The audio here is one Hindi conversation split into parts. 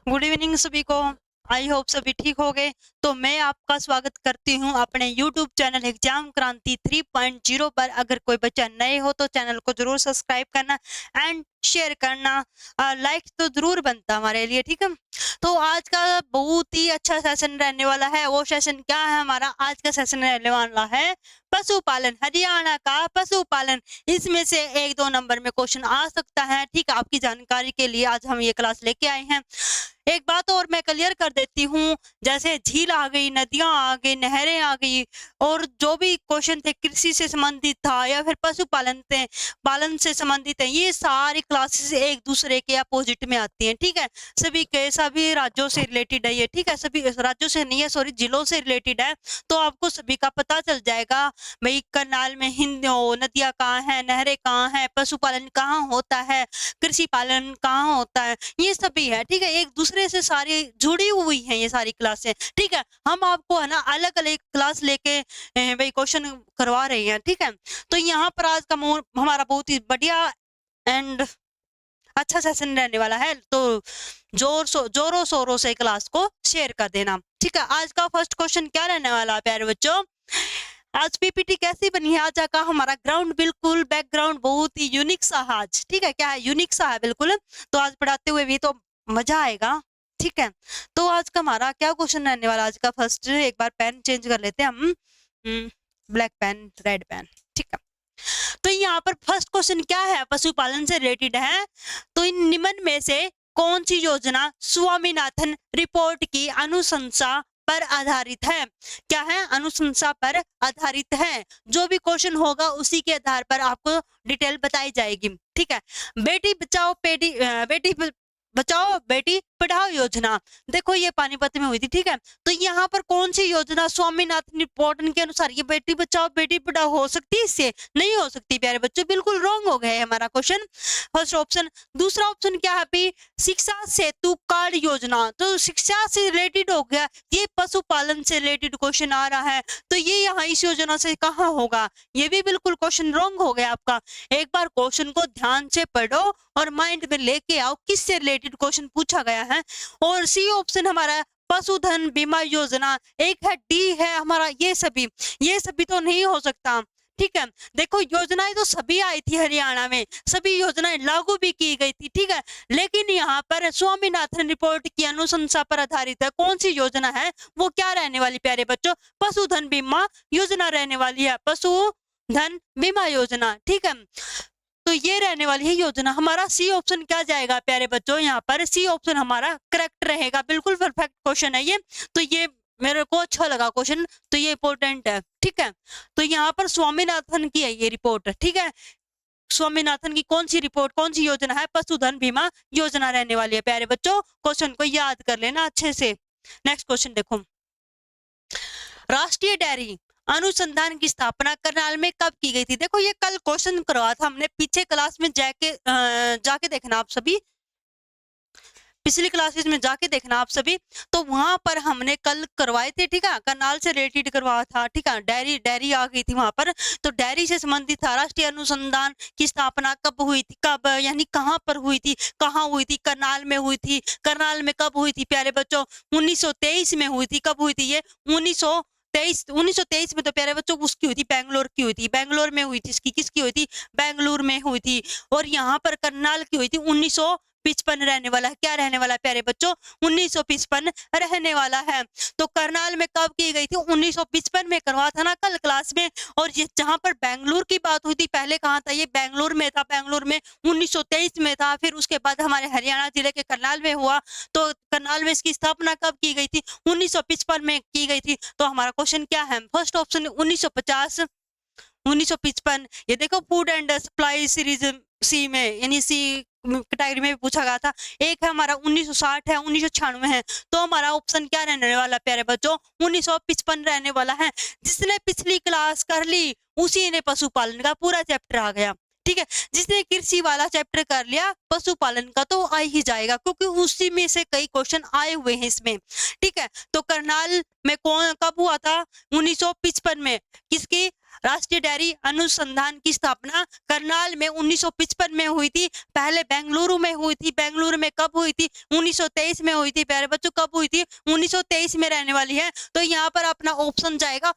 गुड इवनिंग सभी को। आई होप सभी ठीक हो गए। तो मैं आपका स्वागत करती हूं अपने यूट्यूब चैनल एग्जाम क्रांति 3.0 पर। अगर कोई बच्चा नए हो तो चैनल को जरूर सब्सक्राइब करना एंड शेयर करना। लाइक तो जरूर बनता हमारे लिए, ठीक है। तो आज का बहुत ही अच्छा सेशन रहने वाला है। वो सेशन क्या है हमारा? आज का सेशन रहने वाला है पशुपालन, हरियाणा का पशुपालन। इसमें से 1-2 नंबर में क्वेश्चन आ सकता है, ठीक है। आपकी जानकारी के लिए आज हम ये क्लास लेके आए हैं। एक बात और मैं क्लियर कर देती हूँ, जैसे झील आ गई, नदियां आ गई, नहरें आ गई, और जो भी क्वेश्चन थे कृषि से संबंधित था या फिर पशुपालन थे, पालन से संबंधित है, ये सारी क्लासेस एक दूसरे के अपोजिट में आती हैं, ठीक है। सभी राज्यों से रिलेटेड है ये, ठीक है। सभी राज्यों से नहीं है, सॉरी, जिलों से रिलेटेड है। तो आपको सभी का पता चल जाएगा भाई करनाल में नदियां कहाँ है, नहरें कहाँ है, पशुपालन कहाँ होता है, कृषि पालन कहाँ होता है, ये सभी है, ठीक है। एक दूसरे से सारी जुड़ी हुई हैं ये सारी क्लासें, ठीक है। हम आपको है ना अलग अलग क्लास लेके भाई क्वेश्चन करवा रहे हैं, ठीक है। तो यहाँ पर आज का हमारा बहुत ही बढ़िया एंड अच्छा सेशन रहने वाला है। तो जोरों शोरों से क्लास को शेयर कर देना, ठीक है। आज का फर्स्ट क्वेश्चन क्या रहने वाला है प्यारे बच्चों? आज पीपीटी कैसी बनी है? आज का हमारा ग्राउंड बिल्कुल बैकग्राउंड बहुत ही यूनिक सा है आज, ठीक है। क्या है? यूनिक सा है बिल्कुल। तो आज पढ़ाते हुए भी तो मजा आएगा, ठीक है। तो आज का हमारा क्या क्वेश्चन रहने वाला? आज का फर्स्ट, एक बार पेन चेंज कर लेते हैं हम, ब्लैक पेन रेड पेन, ठीक है। तो यहाँ पर फर्स्ट क्वेश्चन क्या है? पशुपालन से रिलेटेड है। तो इन निम्न में से कौन सी योजना स्वामीनाथन रिपोर्ट की अनुशंसा पर आधारित है? क्या है? अनुशंसा पर आधारित है। जो भी क्वेश्चन होगा उसी के आधार पर आपको डिटेल बताई जाएगी, ठीक है। बेटी बचाओ बेटी पढ़ाओ योजना, देखो ये पानीपत में हुई थी, ठीक है। तो यहाँ पर कौन सी योजना स्वामीनाथन रिपोर्ट के अनुसार ये बेटी बचाओ बेटी पढ़ाओ हो सकती है? इससे नहीं हो सकती प्यारे बच्चों, बिल्कुल रॉन्ग हो गया है हमारा क्वेश्चन, फर्स्ट ऑप्शन। दूसरा ऑप्शन क्या है भाई? शिक्षा सेतु कार्ड योजना, तो शिक्षा से रिलेटेड हो गया, ये पशुपालन से रिलेटेड क्वेश्चन आ रहा है, तो ये यहाँ इस योजना से कहाँ होगा? ये भी बिल्कुल क्वेश्चन रॉन्ग हो गया आपका। एक बार क्वेश्चन को ध्यान से पढ़ो और माइंड में लेके आओ किससे रिलेटेड क्वेश्चन पूछा गया है। और सी ऑप्शन हमारा पशुधन बीमा योजना, एक है डी है हमारा, ये सभी तो नहीं हो सकता, ठीक है। देखो योजनाएं तो सभी आई थी हरियाणा में, सभी योजनाएं लागू भी की गई थी, ठीक है। लेकिन यहाँ पर स्वामीनाथन रिपोर्ट की अनुशंसा पर आधारित है। कौन सी योजना है वो? क्या रहने वाली प्यारे बच्चों? पशुधन बीमा योजना रहने वाली है, पशुधन बीमा योजना, ठीक है। तो ये रहने वाली है योजना। हमारा सी ऑप्शन क्या जाएगा प्यारे बच्चों? यहाँ पर सी ऑप्शन हमारा करेक्ट रहेगा, बिल्कुल परफेक्ट क्वेश्चन है ये। तो ये मेरे को अच्छा लगा क्वेश्चन, तो ये इंपॉर्टेंट है, ठीक है। तो यहाँ पर स्वामीनाथन की है ये रिपोर्ट, ठीक है। स्वामीनाथन की कौन सी रिपोर्ट, कौन सी योजना है? पशुधन बीमा योजना रहने वाली है प्यारे बच्चों। क्वेश्चन को याद कर लेना अच्छे से। नेक्स्ट क्वेश्चन देखो, राष्ट्रीय डेयरी अनुसंधान की स्थापना करनाल में कब की गई थी? देखो ये कल क्वेश्चन करवाया था हमने, पीछे क्लास में जाके देखना आप सभी, पिछली क्लासेस में जाके देखना आप सभी। तो वहां पर हमने कल करवाए थे, ठीक है। करनाल से रिलेटेड करवाया था, ठीक है। डेयरी आ गई थी वहां पर। तो डेयरी से संबंधित था। राष्ट्रीय अनुसंधान की स्थापना कब हुई थी? कब यानी कहाँ पर हुई थी? कहाँ हुई थी? करनाल में हुई थी। करनाल में कब हुई थी प्यारे बच्चों? 1923 में हुई थी। कब हुई थी ये? 1923 में तो प्यारे बच्चों उसकी हुई थी, बैंगलोर की हुई थी, बैंगलोर में हुई थी। इसकी किसकी हुई थी? बैंगलोर में हुई थी। और यहाँ पर करनाल की हुई थी 1955 रहने वाला है। क्या रहने वाला है प्यारे बच्चों? 1955 रहने वाला है। तो करनाल में कब की गई थी? 1955 में करवा था ना कल क्लास में। और ये जहां पर बैंगलोर की बात हुई थी, पहले कहाँ था? ये बैंगलोर में था, बैंगलोर में 1923 में था। फिर उसके बाद हमारे हरियाणा जिले के करनाल में हुआ। तो करनाल में इसकी स्थापना कब की गई थी? 1955 में की गई थी। तो हमारा क्वेश्चन क्या है? First option 1950, 1955। ये देखो फूड एंड सप्लाई सीरीज सी में, यानी सी कैटेगरी में भी पूछा गया था। एक है हमारा 1960 है, 1996 है। तो हमारा ऑप्शन क्या रहने वाला प्यारे बच्चों? 1955 रहने वाला है। जिसने पिछली क्लास कर ली उसी ने पशुपालन का पूरा चैप्टर आ गया, ठीक है। जिसने कृषि वाला चैप्टर कर लिया पशुपालन का तो आ ही जाएगा, क्योंकि उसी में से कई क्वेश्चन आए हुए हैं इसमें, ठीक है। तो करनाल में कौन कब हुआ था? 1955 में। किसकी? राष्ट्रीय डेयरी अनुसंधान की स्थापना करनाल में 1955 में हुई थी। पहले बेंगलुरु में हुई थी। बेंगलुरु में कब हुई थी? 1923 में हुई थी। प्यारे बच्चों कब हुई थी? 1923 में रहने वाली है। तो यहाँ पर अपना ऑप्शन जाएगा,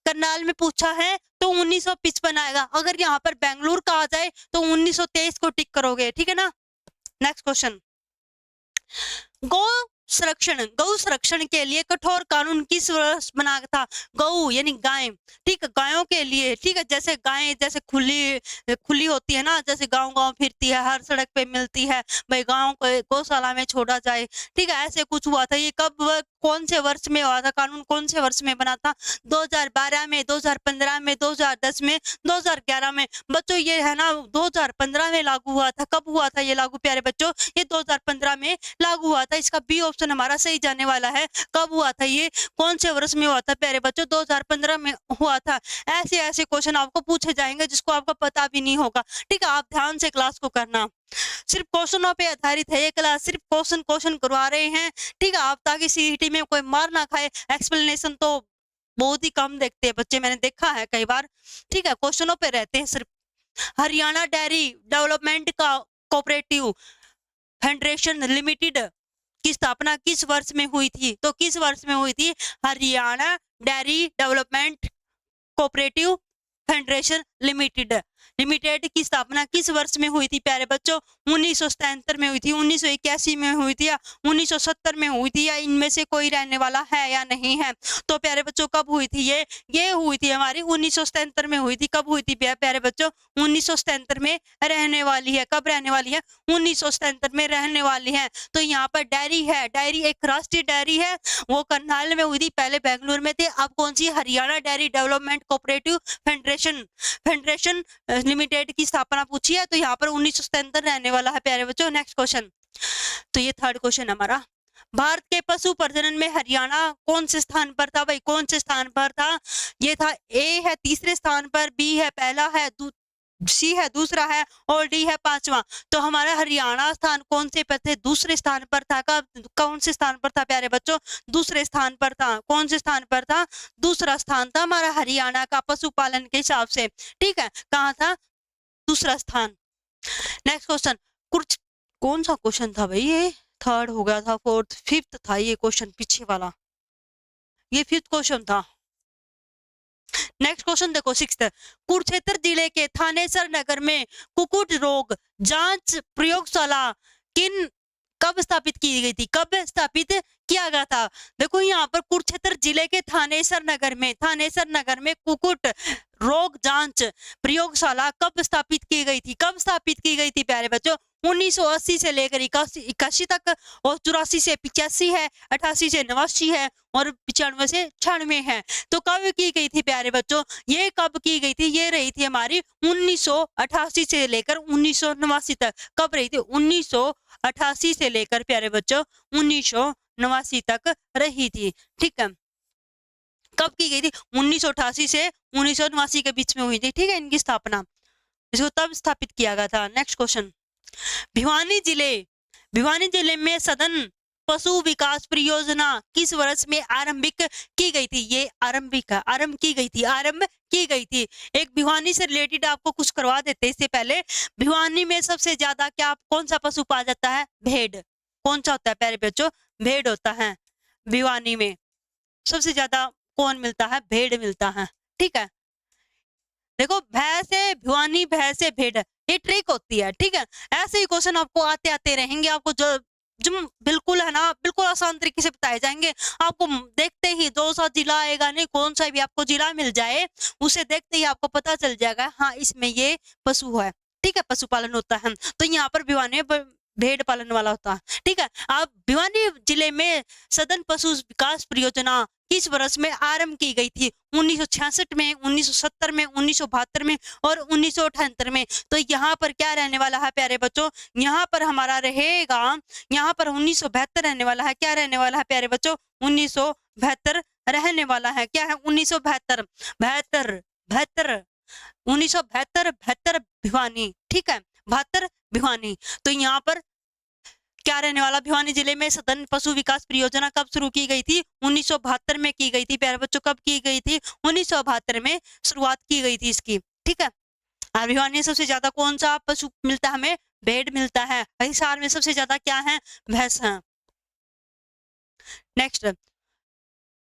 करनाल में पूछा है तो 1955 आएगा। अगर यहाँ पर बेंगलुरु कहा जाए तो 1923 को टिक करोगे, ठीक है ना। नेक्स्ट क्वेश्चन, गौ संरक्षण के लिए कठोर कानून किस वर्ष बना था? गौ यानी गाय, ठीक है, गायों के लिए, ठीक है, जैसे गाय जैसे खुली होती है ना, जैसे गांव फिरती है, हर सड़क पे मिलती है, भाई गायों को गौशाला में छोड़ा जाए, ठीक है, ऐसे कुछ हुआ था। ये कब कौन से वर्ष में हुआ था? कानून कौन से वर्ष में बना था? 2012 में, 2015 में, 2010 में, 2011 में। बच्चों ये है ना 2015 में लागू हुआ था। कब हुआ था ये लागू प्यारे बच्चों? ये 2015 में लागू हुआ था। इसका बी ऑप्शन हमारा सही जाने वाला है। कब हुआ था ये? कौन से वर्ष में हुआ था प्यारे बच्चों? 2015 में हुआ था। ऐसे ऐसे क्वेश्चन आपको पूछे जाएंगे जिसको आपको पता भी नहीं होगा, ठीक है। आप ध्यान से क्लास को करना, सिर्फ क्वेश्चनों पे आधारित है ये क्लास, सिर्फ क्वेश्चन करवा रहे हैं, ठीक है, आप ताकि सीईटी में कोई मार ना खाए। एक्सप्लेनेशन तो बहुत ही कम देखते हैं बच्चे, मैंने देखा है कई बार, ठीक है, क्वेश्चनों पे रहते हैं सिर्फ। हरियाणा डेयरी डेवलपमेंट का कोऑपरेटिव फेडरेशन लिमिटेड की स्थापना किस वर्ष में हुई थी? तो किस वर्ष में हुई थी? Haryana dairy development cooperative federation limited की स्थापना किस वर्ष में हुई थी प्यारे बच्चों? 1977 में हुई थी, 1981 में हुई थी, या 1970 में हुई थी, या इनमें से कोई रहने वाला है या नहीं है? तो प्यारे बच्चों कब हुई थी ये हुई थी हमारी 1977 में हुई थी। कब हुई थी प्यारे बच्चों? 1977 में रहने वाली है। कब रहने वाली है? 1977 में रहने वाली है। तो यहाँ पर डेयरी है, डेयरी एक राष्ट्रीय डेयरी है, वो करनाल में हुई थी, पहले बेंगलुरु में थे। अब कौन सी? Haryana dairy development cooperative federation limited की स्थापना पूछी है, तो यहाँ पर 1977 रहने वाला है प्यारे बच्चों। नेक्स्ट क्वेश्चन, तो ये थर्ड क्वेश्चन हमारा, भारत के पशु प्रजनन में हरियाणा कौन से स्थान पर था? भाई कौन से स्थान पर था? ये था, ए है तीसरे स्थान पर, बी है पहला है, सी है दूसरा है, और डी है पांचवा। तो हमारा हरियाणा स्थान कौन से पर थे? दूसरे स्थान पर था। कौन से स्थान पर था प्यारे बच्चों? दूसरे स्थान पर था। कौन से स्थान पर था? दूसरा स्थान था हमारा हरियाणा का पशुपालन के हिसाब से, ठीक है। कहाँ था? दूसरा स्थान। नेक्स्ट क्वेश्चन, कुछ कौन सा क्वेश्चन था भाई? ये थर्ड हो गया था, फोर्थ, फिफ्थ था ये क्वेश्चन, पीछे वाला ये फिफ्थ क्वेश्चन था। नेक्स्ट क्वेश्चन देखो, सिक्स्थ, कुरुक्षेत्र जिले के थानेसर नगर में कुक्कुट रोग जांच प्रयोगशाला कब स्थापित की गई थी? कब स्थापित किया गया था? देखो यहाँ पर कुरुक्षेत्र जिले के थानेसर नगर में कुक्कुट रोग जांच प्रयोगशाला कब स्थापित की गई थी? कब स्थापित की गई थी प्यारे बच्चों? 1980 से लेकर 81 तक, और 84 से 85 है, 88 से 89 है, और 95 से 96 है। तो कब की गई थी प्यारे बच्चों? ये कब की गई थी? ये रही थी हमारी 1988 से लेकर 1989 तक। कब रही थी? 1988 से लेकर प्यारे बच्चों 1989 तक रही थी, ठीक है। कब की गई थी? 1988 से 1989 के बीच में हुई थी, ठीक है, इनकी स्थापना, इसको तब स्थापित किया गया था। नेक्स्ट क्वेश्चन, भिवानी जिले में सदन पशु विकास परियोजना किस वर्ष में आरंभिक की गई थी? ये आरंभ की गई थी। एक भिवानी से रिलेटेड आपको कुछ करवा देते इससे पहले। भिवानी में सबसे ज्यादा कौन सा पशु पाया जाता है? भेड़। कौन सा होता है प्यारे बच्चों? भेड़ होता है। भिवानी में सबसे ज्यादा कौन मिलता है? भेड़ मिलता है, ठीक है। देखो, भैंस है भिवानी, भैंस है भेड़, ये ट्रिक होती है, ठीक है। ऐसे ही क्वेश्चन आपको आते आते रहेंगे, आपको जो बिल्कुल है ना, बिल्कुल आसान तरीके से बताए जाएंगे। आपको देखते ही जो सा जिला आएगा, नहीं कौन सा भी आपको जिला मिल जाए, उसे देखते ही आपको पता चल जाएगा, हाँ इसमें ये पशु है, ठीक है, पशुपालन होता है। तो यहाँ पर भिवानी भेड़ पालन वाला होता है, ठीक है। अब भिवानी जिले में सदन पशु विकास परियोजना किस वर्ष में आरंभ की गई थी? 1966 में, 1970 में, 1972 में, और 1978 में। तो यहाँ पर क्या रहने वाला है प्यारे बच्चों? यहाँ पर हमारा रहेगा, यहाँ पर 1972 रहने वाला है। क्या रहने वाला है प्यारे बच्चों? 1972 रहने वाला है। क्या है? 1972, 1972 भिवानी, ठीक है, 72 भिवानी। तो यहाँ पर क्या रहने वाला, भिवानी जिले में सदन पशु विकास परियोजना कब शुरू की गई थी? 1972 में की गई थी प्यारे बच्चों। कब की गई थी? 1972 में शुरुआत की गई थी इसकी, ठीक है। और भिवानी में सबसे ज्यादा कौन सा पशु मिलता है हमें? भेड़ मिलता है। हिसार में सबसे ज्यादा क्या है? भैंस है। नेक्स्ट,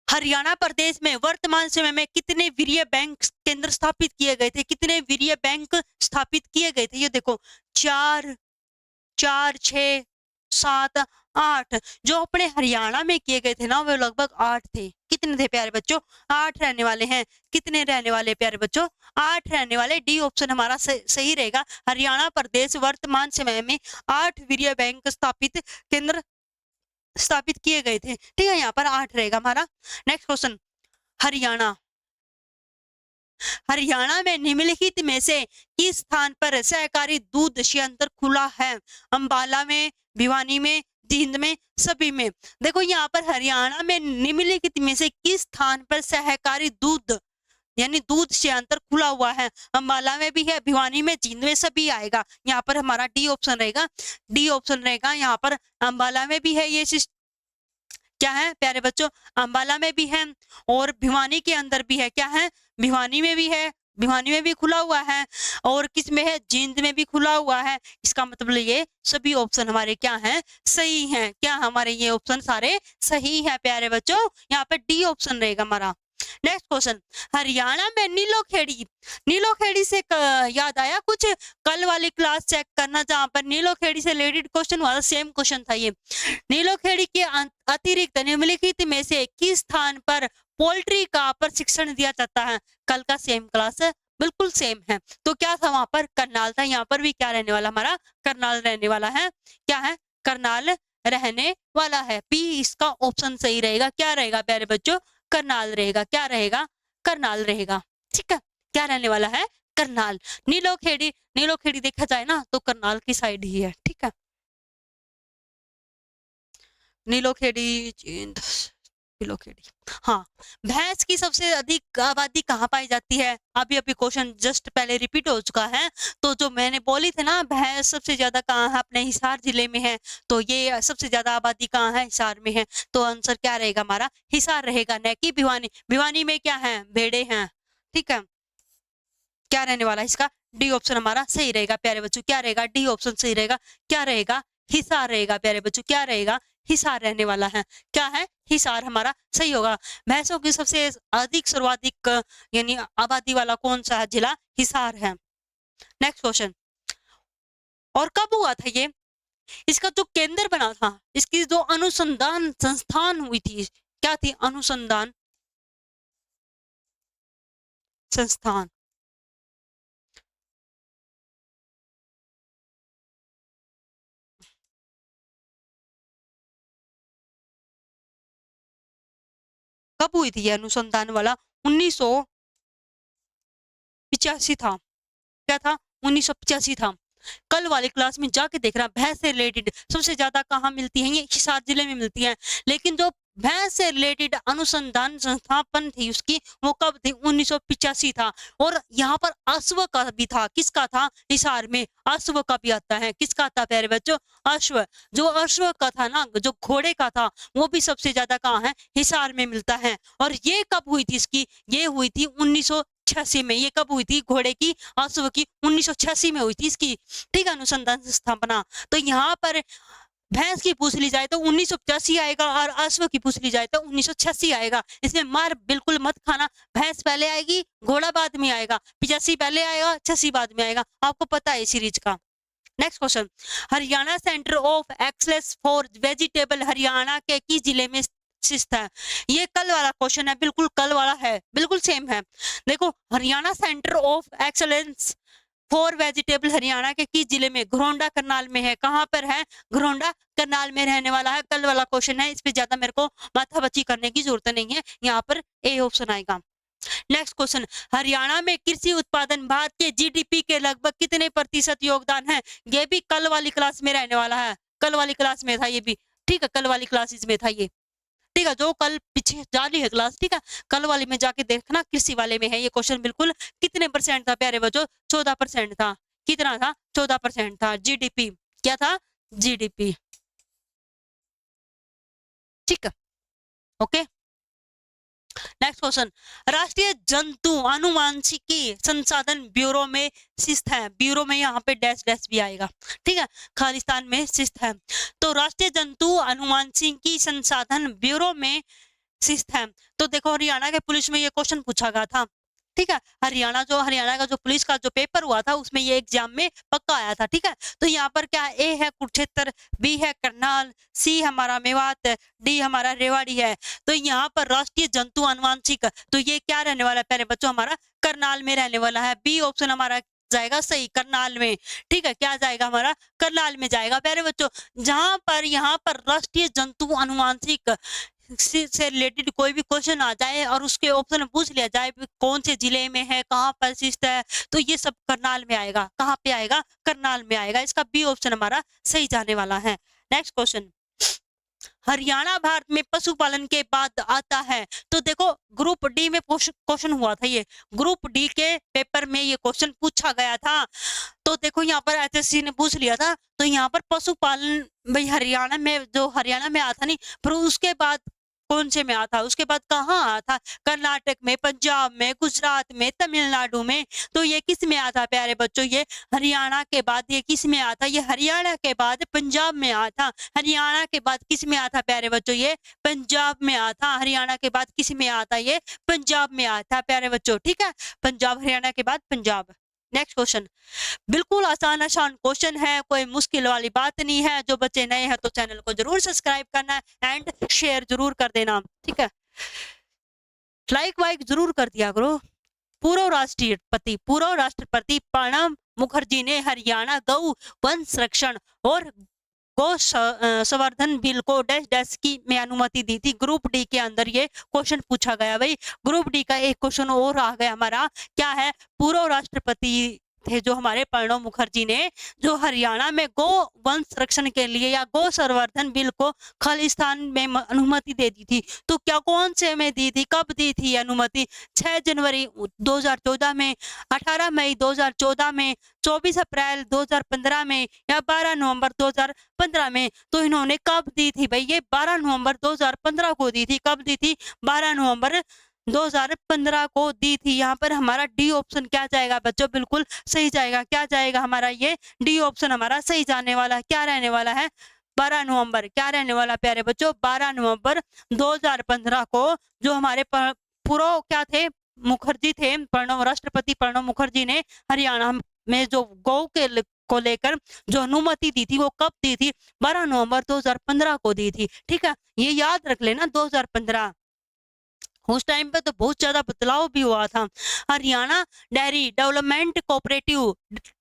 हरियाणा प्रदेश में वर्तमान समय में कितने वीर्य बैंक केंद्र स्थापित किए गए थे? कितने वीर्य बैंक स्थापित किए गए थे? ये देखो, 4, 4, 6, 7, 8। जो अपने हरियाणा में किए गए थे ना, वो लगभग 8 थे। कितने थे प्यारे बच्चों? 8 रहने वाले हैं। कितने रहने वाले प्यारे बच्चों? 8 रहने वाले। डी ऑप्शन हमारा सही रहेगा। हरियाणा प्रदेश वर्तमान समय में 8 वीर्य बैंक स्थापित केंद्र स्थापित किए गए थे, ठीक है। यहाँ पर 8 रहेगा हमारा। नेक्स्ट क्वेश्चन, हरियाणा हरियाणा में निम्नलिखित में से किस स्थान पर सहकारी दूध संयंत्र खुला है? अंबाला में, भिवानी में, जींद में, सभी में। देखो यहाँ पर हरियाणा में निम्नलिखित में से किस स्थान पर सहकारी दूध यानी दूध संयंत्र खुला हुआ है? अंबाला में भी है, भिवानी में, जींद में, सभी आएगा। यहाँ पर हमारा डी ऑप्शन रहेगा। डी ऑप्शन रहेगा यहाँ पर। अंबाला में भी है ये क्या है प्यारे बच्चों? अंबाला में भी है और भिवानी के अंदर भी है। क्या है? भिवानी में भी है, भिवानी में भी खुला हुआ है और किस में है? जींद में भी खुला हुआ है। इसका मतलब ये सभी ऑप्शन हमारे क्या हैं? सही हैं। क्या हमारे ये ऑप्शन सारे सही हैं प्यारे बच्चों? यहाँ पे डी ऑप्शन रहेगा हमारा। नेक्स्ट क्वेश्चन, हरियाणा में नीलोखेड़ी नीलोखेड़ी से याद आया कुछ? कल वाली क्लास चेक करना जहां पर नीलोखेड़ी से रिलेटेड क्वेश्चन हुआ था, सेम क्वेश्चन था ये। नीलोखेड़ी के अतिरिक्त निम्नलिखित में से किस स्थान पर पोल्ट्री का प्रशिक्षण दिया जाता है? कल का सेम क्लास है, बिल्कुल सेम है। तो क्या था वहां पर? करनाल था। यहाँ पर भी क्या रहने वाला हमारा? करनाल रहने वाला है। क्या है? करनाल रहने वाला है। पी इसका ऑप्शन सही रहेगा। क्या रहेगा प्यारे बच्चों? करनाल रहेगा। क्या रहेगा? करनाल रहेगा, ठीक है। क्या रहने वाला है? करनाल। नीलोखेड़ी नीलोखेड़ी देखा जाए ना तो करनाल की साइड ही है, ठीक है। नीलोखेड़ी, नीलोखेड़ी, हाँ। भैंस की सबसे अधिक आबादी कहाँ पाई जाती है? अभी अभी क्वेश्चन जस्ट पहले रिपीट हो चुका है। तो जो मैंने बोली थी ना, भैंस सबसे ज्यादा कहाँ है? अपने हिसार जिले में है। तो ये सबसे ज्यादा आबादी कहाँ है? हिसार में है। तो आंसर क्या रहेगा हमारा? हिसार रहेगा, न कि भिवानी। भिवानी में क्या है? भेड़े हैं, ठीक है। क्या रहने वाला है इसका? डी ऑप्शन हमारा सही रहेगा प्यारे बच्चों। क्या रहेगा? डी ऑप्शन सही रहेगा। क्या रहेगा? हिसार रहेगा प्यारे बच्चों। क्या रहेगा? हिसार रहने वाला है। क्या है? हिसार हमारा सही होगा। भैंसों की सबसे अधिक सर्वाधिक यानी आबादी वाला कौन सा जिला? हिसार है। नेक्स्ट क्वेश्चन, और कब हुआ था ये? इसका जो केंद्र बना था, इसकी जो अनुसंधान संस्थान हुई थी, क्या थी? अनुसंधान संस्थान। कब हुई थी ये अनुसंधान वाला? 1985 था। क्या था? 1985 था। कल वाली क्लास में जाके देखना, भैंस से रिलेटेड सबसे ज्यादा कहाँ मिलती है? ये हिसार जिले में मिलती है। लेकिन जो भैंस से रिलेटेड अनुसंधान संस्थापन थी उसकी, वो कब थी? 1985 था। और यहाँ पर अश्व का भी था। किसका था? हिसार में अश्व का भी आता है। किसका था प्यारे बच्चों? अश्व। जो अश्व का था ना, जो घोड़े का था, वो भी सबसे ज्यादा कहाँ है? हिसार में मिलता है। और ये कब हुई थी इसकी? ये हुई थी 1986 में। ये कब हुई थी घोड़े की, अश्व की? 1986 में हुई थी इसकी, ठीक है, अनुसंधान स्थापना। तो यहाँ पर भैंस की पूछ ली जाए तो 1985 आएगा और अश्व की पूछ ली जाए तो 1986 आएगा। इसमें मार बिल्कुल मत खाना। भैंस पहले आएगी, घोड़ा बाद में आएगा। 85 पहले आएगा, 86 बाद में आएगा। आपको पता है सीरीज का। Next question, Haryana centre of excellence for vegetable Haryana के किस जिले में स्थित है? ये कल वाला क्वेश्चन है, बिल्कुल कल वाला है, बिल्कुल सेम है। देखो, Haryana centre of excellence for vegetable Haryana के किस जिले में? घरोंडा करनाल में है। कहाँ पर है? घरोंडा करनाल में रहने वाला है। कल वाला क्वेश्चन है, इस पे ज्यादा मेरे को माथापच्ची करने की जरूरत नहीं है। यहाँ पर ए ऑप्शन आएगा। नेक्स्ट क्वेश्चन, हरियाणा में कृषि उत्पादन भारत के जीडीपी के लगभग कितने प्रतिशत योगदान है? ये भी कल वाली क्लास में रहने वाला है। कल वाली क्लास में था ये भी, ठीक है। कल वाली क्लासेस में था ये, ठीक है। जो कल पीछे जारी है क्लास, ठीक है, कल वाली में जाके देखना, कृषि वाले में है ये क्वेश्चन। बिल्कुल कितने परसेंट था प्यारे बच्चों? 14% था। कितना था? 14% था। जीडीपी क्या था? जीडीपी। ठीक है, ओके। नेक्स्ट क्वेश्चन, राष्ट्रीय जंतु अनुवांशिकी संसाधन ब्यूरो में स्थित है। ब्यूरो में यहाँ पे डैश डैश भी आएगा, ठीक है, खालिस्तान में स्थित है। तो राष्ट्रीय जंतु अनुवांशिकी संसाधन ब्यूरो में स्थित है। तो देखो हरियाणा के पुलिस में ये क्वेश्चन पूछा गया था, ठीक है, हरियाणा का जो पुलिस का जो पेपर हुआ था उसमें ये एग्जाम में पक्का आया था, ठीक है। तो यहाँ पर क्या, ए है कुरुक्षेत्र, बी है करनाल, सी हमारा मेवात, डी हमारा रेवाड़ी है। तो यहाँ पर राष्ट्रीय जंतु अनुवांशिक, तो ये क्या रहने वाला है प्यारे बच्चों, हमारा करनाल में रहने वाला है। बी ऑप्शन हमारा जाएगा सही, करनाल में, ठीक है, क्या जाएगा हमारा, करनाल में जाएगा प्यारे बच्चों। जहां पर यहाँ पर राष्ट्रीय जंतु अनुवांशिक से रिलेटेड कोई भी क्वेश्चन आ जाए और उसके ऑप्शन पूछ लिया जाए कौन से जिले में है, कहाँ पर स्थित है, तो ये सब करनाल में आएगा। कहाँ पे आएगा, करनाल में आएगा। इसका बी ऑप्शन हमारा सही जाने वाला है। नेक्स्ट क्वेश्चन, हरियाणा भारत में पशुपालन के बाद आता है। तो देखो ग्रुप डी में क्वेश्चन हुआ था, ये ग्रुप डी के पेपर में ये क्वेश्चन पूछा गया था। तो देखो यहाँ पर एचएससी ने पूछ लिया था, तो यहाँ पर पशुपालन भाई हरियाणा में आया था नहीं, फिर उसके बाद कौन से में आया था, उसके बाद कहाँ आया था, कर्नाटक में, पंजाब में, गुजरात में, तमिलनाडु में। तो ये किस में आया था प्यारे बच्चों, ये हरियाणा के बाद ये किस में आया था, ये हरियाणा के बाद पंजाब में आया था। हरियाणा के बाद किस में आया था प्यारे बच्चों, ये पंजाब में आया था। हरियाणा के बाद किस में आया था, ये पंजाब में आया था प्यारे बच्चों, ठीक है, पंजाब, हरियाणा के बाद पंजाब। नेक्स्ट क्वेश्चन, बिल्कुल आसान क्वेश्चन है, कोई मुश्किल वाली बात नहीं है। जो बच्चे नए हैं तो चैनल को जरूर सब्सक्राइब करना एंड शेयर जरूर कर देना, ठीक है, लाइक वाइक जरूर कर दिया करो। पूर्व राष्ट्रपति प्रणब मुखर्जी ने हरियाणा गौ वन संरक्षण और गौ संवर्धन बिल को डैश डैश की में अनुमति दी थी। ग्रुप डी के अंदर ये क्वेश्चन पूछा गया भाई। ग्रुप डी का एक क्वेश्चन और आ गया हमारा, क्या है, पूर्व राष्ट्रपति थे जो हमारे प्रणब मुखर्जी ने, जो हरियाणा में गौ वन संरक्षण के लिए या गौ संवर्धन बिल को खालिस्तान में अनुमति दे दी थी। तो क्या कौन से में दी थी, कब दी थी अनुमति, 6 जनवरी 2014 में, 18 मई 2014 में, 24 अप्रैल 2015 में या 12 नवंबर 2015 में। तो इन्होंने कब दी थी भाई, ये 12 नवंबर 2015 को दी थी। कब दी थी, 12 नवंबर 2015 को दी थी। यहाँ पर हमारा डी ऑप्शन क्या जाएगा बच्चों, बिल्कुल सही जाएगा। क्या जाएगा हमारा, ये डी ऑप्शन हमारा सही जाने वाला है। क्या रहने वाला है, 12 नवंबर, क्या रहने वाला प्यारे बच्चों, 12 नवंबर 2015 को जो हमारे पूर्व क्या थे, मुखर्जी थे, राष्ट्रपति प्रणब मुखर्जी ने हरियाणा में जो गौ के को लेकर जो अनुमति दी थी वो कब दी थी, 12 नवंबर 2015 को दी थी, ठीक है, ये याद रख लेना। 2015 उस टाइम पे तो बहुत ज्यादा बदलाव भी हुआ था। Haryana dairy development cooperative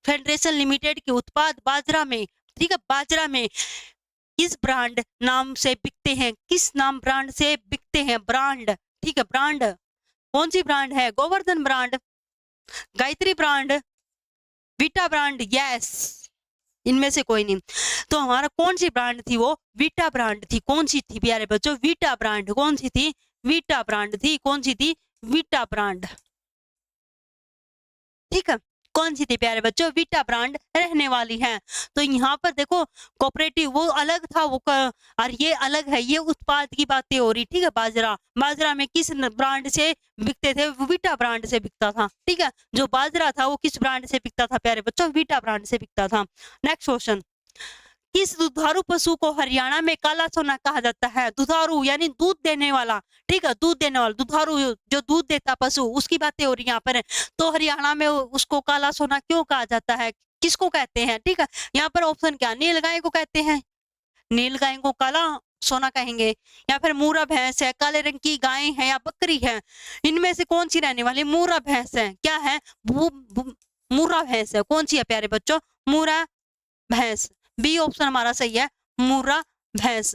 federation limited के उत्पाद बाजरा में, ठीक है, बाजरा में किस ब्रांड नाम से बिकते हैं, किस नाम ब्रांड से बिकते हैं, ब्रांड, ठीक है, ब्रांड कौन सी ब्रांड है, Govardhan brand, Gayatri brand, Vita brand, yes, इनमें से कोई नहीं। तो हमारा कौन सी ब्रांड थी, वो वीटा ब्रांड थी। कौन सी थी प्यारे बच्चों, वीटा ब्रांड, कौन सी थी, वीटा ब्रांड थी। कौन सी थी, वीटा ब्रांड, ठीक है, कौन सी थी प्यारे बच्चों, वीटा ब्रांड रहने वाली है। तो यहाँ पर देखो कोऑपरेटिव वो अलग था, वो और ये अलग है, ये उत्पाद की बातें हो रही, ठीक है। बाजरा में किस ब्रांड से बिकते थे, वीटा ब्रांड से बिकता था, ठीक है। जो बाजरा था वो किस ब्रांड से बिकता था प्यारे बच्चों, वीटा ब्रांड से बिकता था। नेक्स्ट क्वेश्चन, किस दुधारू पशु को हरियाणा में काला सोना कहा जाता है, दुधारू यानी दूध देने वाला, ठीक है, दूध देने वाला, दुधारू जो दूध देता पशु, उसकी बातें हो रही यहाँ पर। तो हरियाणा में उसको काला सोना क्यों कहा जाता है, किसको कहते हैं, ठीक है। यहाँ पर ऑप्शन क्या, नील गाय को कहते हैं, नील गाय को काला सोना कहेंगे, या फिर मूरा भैंस है, काले रंग की गाय है या बकरी है, इनमें से कौन सी रहने वाली, मूरा भैंस है, क्या है, मूरा भैंस है। कौन सी है प्यारे बच्चों, मूरा भैंस, बी ऑप्शन हमारा सही है, मूरा भैंस।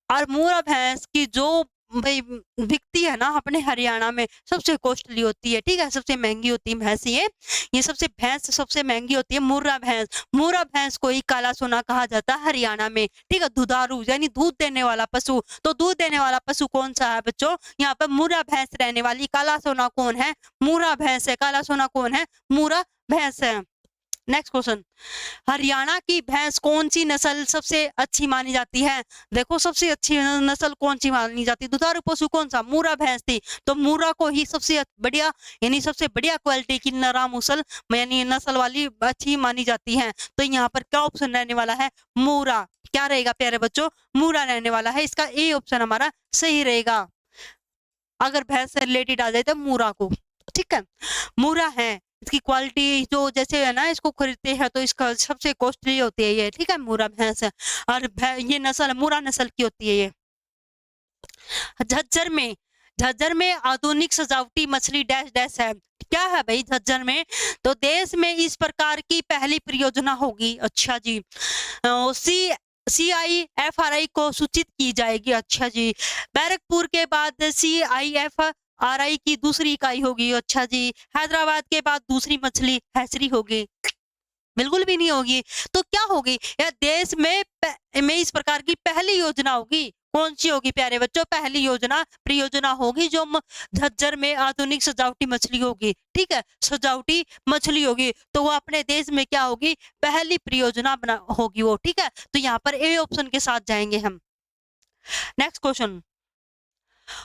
और मूरा भैंस की जो भाई बिकती है ना अपने हरियाणा में, सबसे कॉस्टली होती है, ठीक है, सबसे महंगी होती है भैंस, ये सबसे महंगी होती है मूरा भैंस। मूरा भैंस को ही काला सोना कहा जाता है हरियाणा में, ठीक है, दुधारू यानी दूध देने वाला पशु। तो दूध देने वाला पशु कौन सा है बच्चों, यहाँ पर मूरा भैंस रहने वाली, काला सोना कौन है, मूरा भैंस है, काला सोना कौन है, मूरा भैंस है। नेक्स्ट क्वेश्चन, हरियाणा की भैंस कौन सी नस्ल सबसे अच्छी मानी जाती है? देखो सबसे अच्छी नस्ल कौन सी मानी जाती है? दुधारू पशु कौन सा? मुर्रा भैंस थी, तो मुर्रा को ही सबसे बढ़िया यानी सबसे बढ़िया क्वालिटी की नरा मुसल यानी नस्ल वाली अच्छी मानी जाती है। तो यहाँ पर क्या ऑप्शन रहने वाला है? मुर्रा। क्या रहेगा प्यारे बच्चों? मुर्रा रहने वाला है। इसका ए ऑप्शन हमारा सही रहेगा। अगर भैंस से रिलेटेड आ जाए तो मुर्रा को, ठीक है, मुर्रा है। इसकी क्वालिटी जो जैसे है ना, इसको खरीदते हैं तो इसका सबसे कॉस्टली होती है ये, ठीक है, मुर्रा भैंस है। और ये नस्ल मुर्रा नस्ल की होती है ये। झज्जर में आधुनिक सजावटी मछली डैश डैश है। क्या है भाई झज्जर में? तो देश में इस प्रकार की पहली परियोजना होगी। अच्छा जी, CIFRI को सूचित की जाएगी। अच्छा जी, बैरकपुर के बाद CIFRI की दूसरी इकाई होगी। अच्छा जी, हैदराबाद के बाद दूसरी मछली हैचरी होगी। बिल्कुल भी नहीं होगी। तो क्या होगी? या देश में इस प्रकार की पहली योजना होगी। कौन सी होगी प्यारे बच्चों? पहली योजना परियोजना होगी जो झज्जर में आधुनिक सजावटी मछली होगी। ठीक है, सजावटी मछली होगी, तो वो अपने देश में क्या होगी? पहली परियोजना बना होगी वो। ठीक है, तो यहाँ पर ए ऑप्शन के साथ जाएंगे हम। नेक्स्ट क्वेश्चन,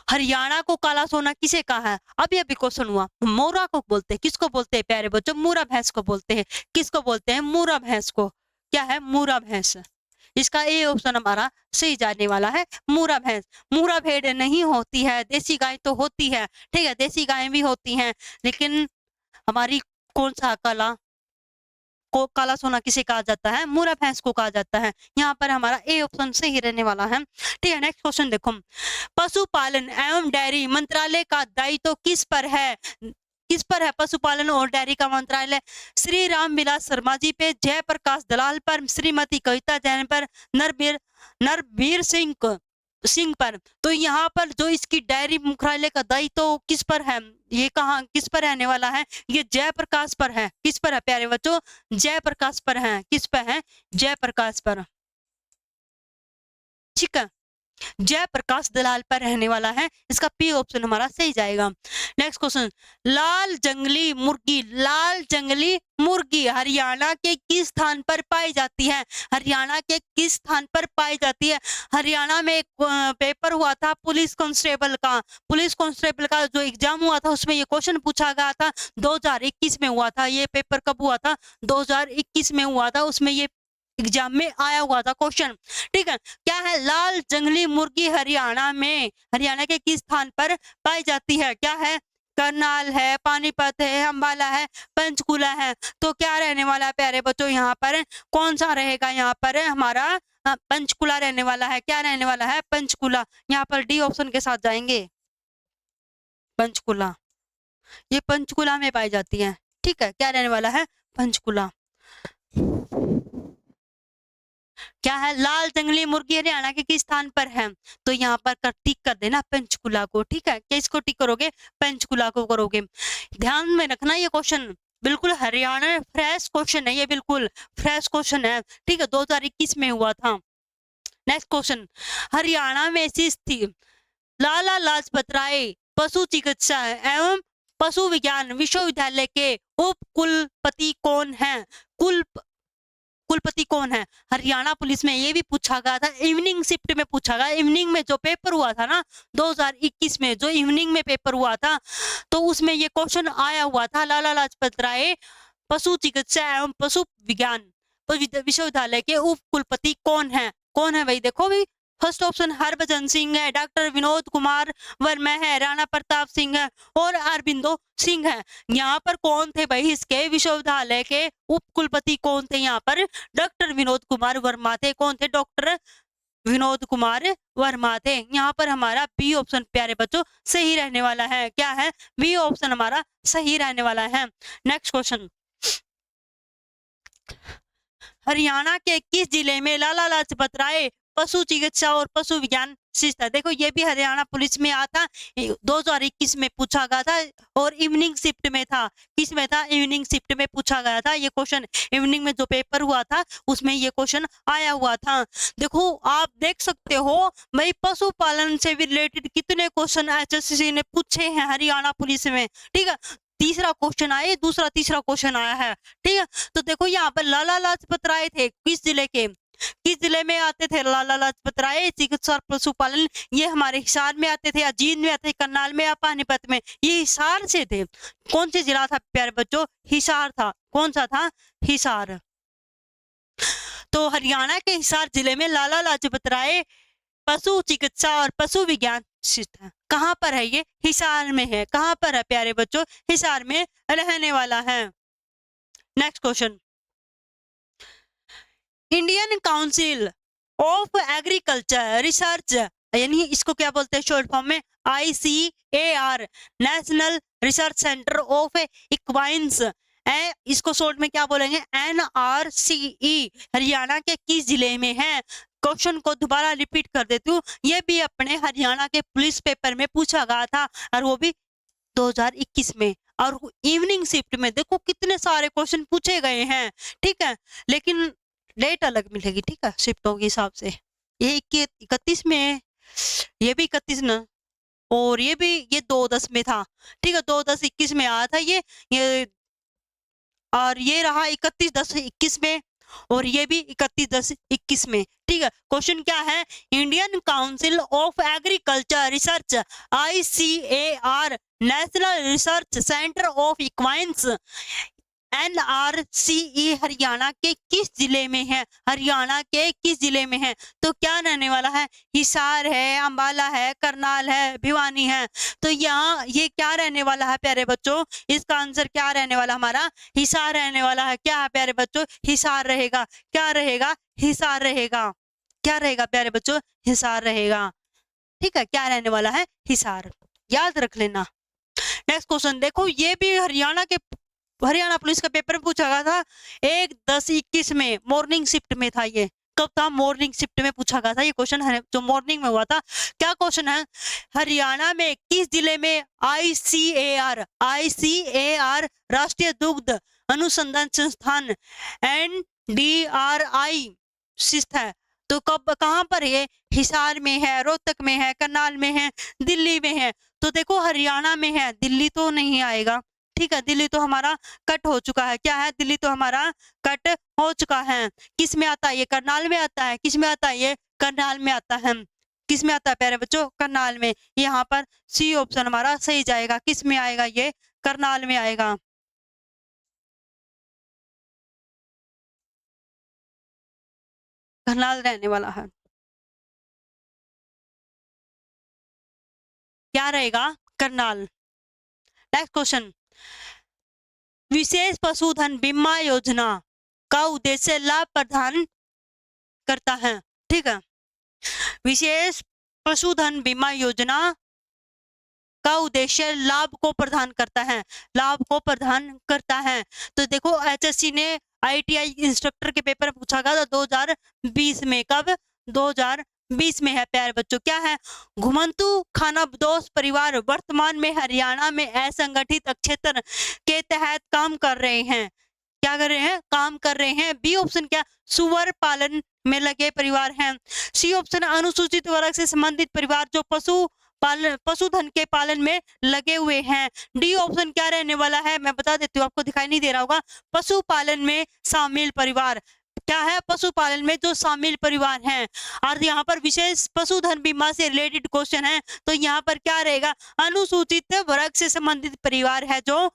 हरियाणा को काला सोना किसे कहा है? अभी अभी क्वेश्चन हुआ। मोरा को बोलते हैं। किसको बोलते हैं प्यारे बच्चों? मुर्रा भैंस को बोलते हैं। किसको बोलते हैं? मुर्रा भैंस को। क्या है? मुर्रा भैंस। इसका ए ऑप्शन हमारा सही जाने वाला है, मुर्रा भैंस। मुर्रा भेड़ नहीं होती है, देसी गाय तो होती है। ठीक है, देसी गाय भी होती हैं, लेकिन हमारी कौन सा को काला सोना किसे कहा जाता है? मुर्रा भैंस को कहा जाता है। यहाँ पर हमारा ए ऑप्शन सही रहने वाला है। ठीक है, नेक्स्ट क्वेश्चन देखो, पशुपालन एवं डेयरी मंत्रालय का दायित्व किस पर है? किस पर है पशुपालन और डेयरी का मंत्रालय? श्री राम विलास शर्मा जी पे, जयप्रकाश दलाल पर, श्रीमती कविता जैन पर, नरबीर सिंह पर। तो यहाँ पर जो इसकी डेयरी मुख्यालय का दायित्व किस पर है? ये कहाँ किस पर रहने वाला है? ये जयप्रकाश पर है। किस पर है प्यारे बच्चों? जयप्रकाश पर है। किस पर है? जयप्रकाश पर। ठीक है, जयप्रकाश दलाल पर रहने वाला है। इसका पी ऑप्शन हमारा सही जाएगा। नेक्स्ट क्वेश्चन, लाल जंगली मुर्गी हरियाणा के किस स्थान पर पाई जाती है? हरियाणा के किस स्थान पर पाई जाती है? हरियाणा में एक पेपर हुआ था पुलिस कांस्टेबल का जो एग्जाम हुआ था, उसमें ये क्वेश्चन पूछा गया था। 2021 में हुआ था ये पेपर। कब हुआ था? 2021 में हुआ था। उसमें ये एग्जाम में आया हुआ था क्वेश्चन। ठीक है, क्या है? लाल जंगली मुर्गी हरियाणा के किस स्थान पर पाई जाती है? क्या है? करनाल है, पानीपत है, अंबाला है, पंचकुला है। तो क्या रहने वाला है प्यारे बच्चों? यहाँ पर कौन सा रहेगा? यहाँ पर हमारा पंचकुला रहने वाला है। क्या रहने वाला है? पंचकुला। यहाँ पर डी ऑप्शन के साथ जाएंगे, पंचकुला। ये पंचकुला में पाई जाती है। ठीक है, क्या रहने वाला है? पंचकुला। क्या है? लाल जंगली मुर्गी हरियाणा के किस स्थान पर है? तो यहाँ पर टिक कर देना पंचकुला को। ठीक है, किसको टिक करोगे? पंचकुला को करोगे। ध्यान में रखना ये क्वेश्चन बिल्कुल हरियाणा फ्रेश क्वेश्चन है, ये बिल्कुल फ्रेश क्वेश्चन है। ठीक है, 2021 में हुआ था। नेक्स्ट क्वेश्चन, हरियाणा में स्थित लाला लाजपत राय पशु चिकित्सा एवं पशु विज्ञान विश्वविद्यालय के उप कुलपति कौन है? कुलपति कौन है? हरियाणा पुलिस में ये भी पूछा गया था, इवनिंग शिफ्ट में पूछा गया। इवनिंग में जो पेपर हुआ था ना 2021 में, जो इवनिंग में पेपर हुआ था, तो उसमें ये क्वेश्चन आया हुआ था। लाला लाजपत राय पशु चिकित्सा एवं पशु विज्ञान विश्वविद्यालय के उप कुलपति कौन है? कौन है भाई? देखो भाई, फर्स्ट ऑप्शन हरभजन सिंह है, डॉक्टर विनोद कुमार वर्मा है, राणा प्रताप सिंह है और अरबिंदो सिंह है। यहाँ पर कौन थे भाई? इसके विश्वविद्यालय के उप कुलपति कौन थे? यहाँ पर डॉक्टर विनोद कुमार वर्मा थे। कौन थे? डॉक्टर विनोद कुमार वर्मा थे। यहाँ पर हमारा बी ऑप्शन प्यारे बच्चों सही रहने वाला है। क्या है? बी ऑप्शन हमारा सही रहने वाला है। नेक्स्ट क्वेश्चन, हरियाणा के किस जिले में लाला लाजपत राय पशु चिकित्सा और पशु विज्ञान शिक्षा? देखो ये भी हरियाणा पुलिस में आता, 2021 में पूछा गया था और इवनिंग शिफ्ट में था। किस में था? इवनिंग शिफ्ट में पूछा गया था ये क्वेश्चन। इवनिंग में जो पेपर हुआ था उसमें ये क्वेश्चन आया हुआ था। देखो आप देख सकते हो भाई, पशुपालन से भी रिलेटेड कितने क्वेश्चन एचएससी ने पूछे हैं हरियाणा पुलिस में। ठीक है, तीसरा क्वेश्चन आया, दूसरा तीसरा क्वेश्चन आया है। ठीक है, तो देखो यहाँ पर लाला लाजपत राय थे किस जिले के, किस जिले में आते थे लाला लाजपत राय? चिकित्सा और पशुपालन, ये हमारे हिसार में आते थे, अजीत में आते थे, करनाल में या पानीपत में, ये हिसार से थे। कौन से जिला था प्यारे बच्चों? हिसार था। कौन सा था? हिसार। तो हरियाणा के हिसार जिले में लाला लाजपत राय पशु चिकित्सा और पशु विज्ञान स्थित है। कहाँ पर है ये? हिसार में है। कहाँ पर है प्यारे बच्चों? हिसार में रहने वाला है। Next question, Indian council of agriculture research, यानी इसको क्या बोलते हैं शॉर्ट फॉर्म में? ICAR, national research centre of equines, इसको शॉर्ट में क्या बोलेंगे? NRCE, हरियाणा के किस जिले में है? क्वेश्चन को दोबारा रिपीट कर देती हूँ, ये भी अपने हरियाणा के पुलिस पेपर में पूछा गया था, और वो भी 2021 में, और इवनिंग शिफ्ट में। देखो कितने सारे क्वेश्चन पूछे गए हैं। ठीक है, लेकिन डेट अलग मिलेगी। ठीक है, शिफ्टों के हिसाब से। ये 31 में, ये भी 31 ना, और ये भी, ये 2/10 में था। ठीक है, 2/10/21 में आया था ये, और ये रहा 31/10/21 में, और ये भी 31/10/21 में। ठीक है, क्वेश्चन क्या है? Indian council of agriculture research ICAR, national research centre of equines, NRCE, Haryana के किस जिले में है? हरियाणा के किस जिले में है? तो क्या रहने वाला है? हिसार है, अंबाला है, करनाल है, भिवानी है। तो यहाँ ये क्या रहने वाला है प्यारे बच्चों? इसका आंसर क्या रहने वाला हमारा? हिसार रहने वाला है। क्या है प्यारे बच्चों? हिसार रहेगा। क्या रहेगा? हिसार रहेगा। क्या रहेगा प्यारे बच्चों? हिसार रहेगा। ठीक है, क्या रहने वाला है? हिसार, याद रख लेना। नेक्स्ट क्वेश्चन देखो, ये भी हरियाणा पुलिस का पेपर में पूछा गया था 1/10/21 में, मॉर्निंग शिफ्ट में था। ये कब था? मॉर्निंग शिफ्ट में पूछा गया था ये क्वेश्चन है, जो मॉर्निंग में हुआ था। क्या क्वेश्चन है? हरियाणा में किस जिले में ICAR राष्ट्रीय दुग्ध अनुसंधान संस्थान NDRI स्थित है? तो कब, कहां पर है? हिसार में है, रोहतक में है, करनाल में है, दिल्ली में है। तो देखो हरियाणा में है, दिल्ली तो नहीं आएगा। ठीक है, दिल्ली तो हमारा कट हो चुका है। क्या है? दिल्ली तो हमारा कट हो चुका है। किस में आता है? ये करनाल में आता है। किस में आता है? ये करनाल में आता है। किस में आता है प्यारे बच्चों? करनाल में। यहाँ पर सी ऑप्शन हमारा सही जाएगा। किस में आएगा? ये करनाल में आएगा। करनाल रहने वाला है। क्या रहेगा? करनाल। नेक्स्ट क्वेश्चन, विशेष पशुधन बीमा योजना का उद्देश्य लाभ प्रदान करता है। ठीक है, विशेष पशुधन बीमा योजना का उद्देश्य लाभ को प्रदान करता है। लाभ को प्रदान करता है। तो देखो HSC ने ITI इंस्ट्रक्टर के पेपर पूछा गया था 2020 में। कब? 2020 में है प्यारे बच्चों। क्या है? घुमंतु खानाबदोश परिवार वर्तमान में हरियाणा में असंगठित क्षेत्र के तहत काम कर रहे हैं। क्या कर रहे हैं? काम कर रहे हैं। बी ऑप्शन क्या? सुअर पालन में लगे परिवार हैं। सी ऑप्शन अनुसूचित वर्ग से संबंधित परिवार जो पशुधन के पालन में लगे हुए हैं। डी ऑप्शन क्या रहने वाला है? मैं बता देती हूँ, आपको दिखाई नहीं दे रहा होगा। पशुपालन में शामिल परिवार। क्या है? पशुपालन में जो शामिल परिवार हैं। और यहाँ पर विशेष पशुधन बीमा से रिलेटेड क्वेश्चन है, तो यहाँ पर क्या रहेगा? अनुसूचित वर्ग से संबंधित परिवार है जो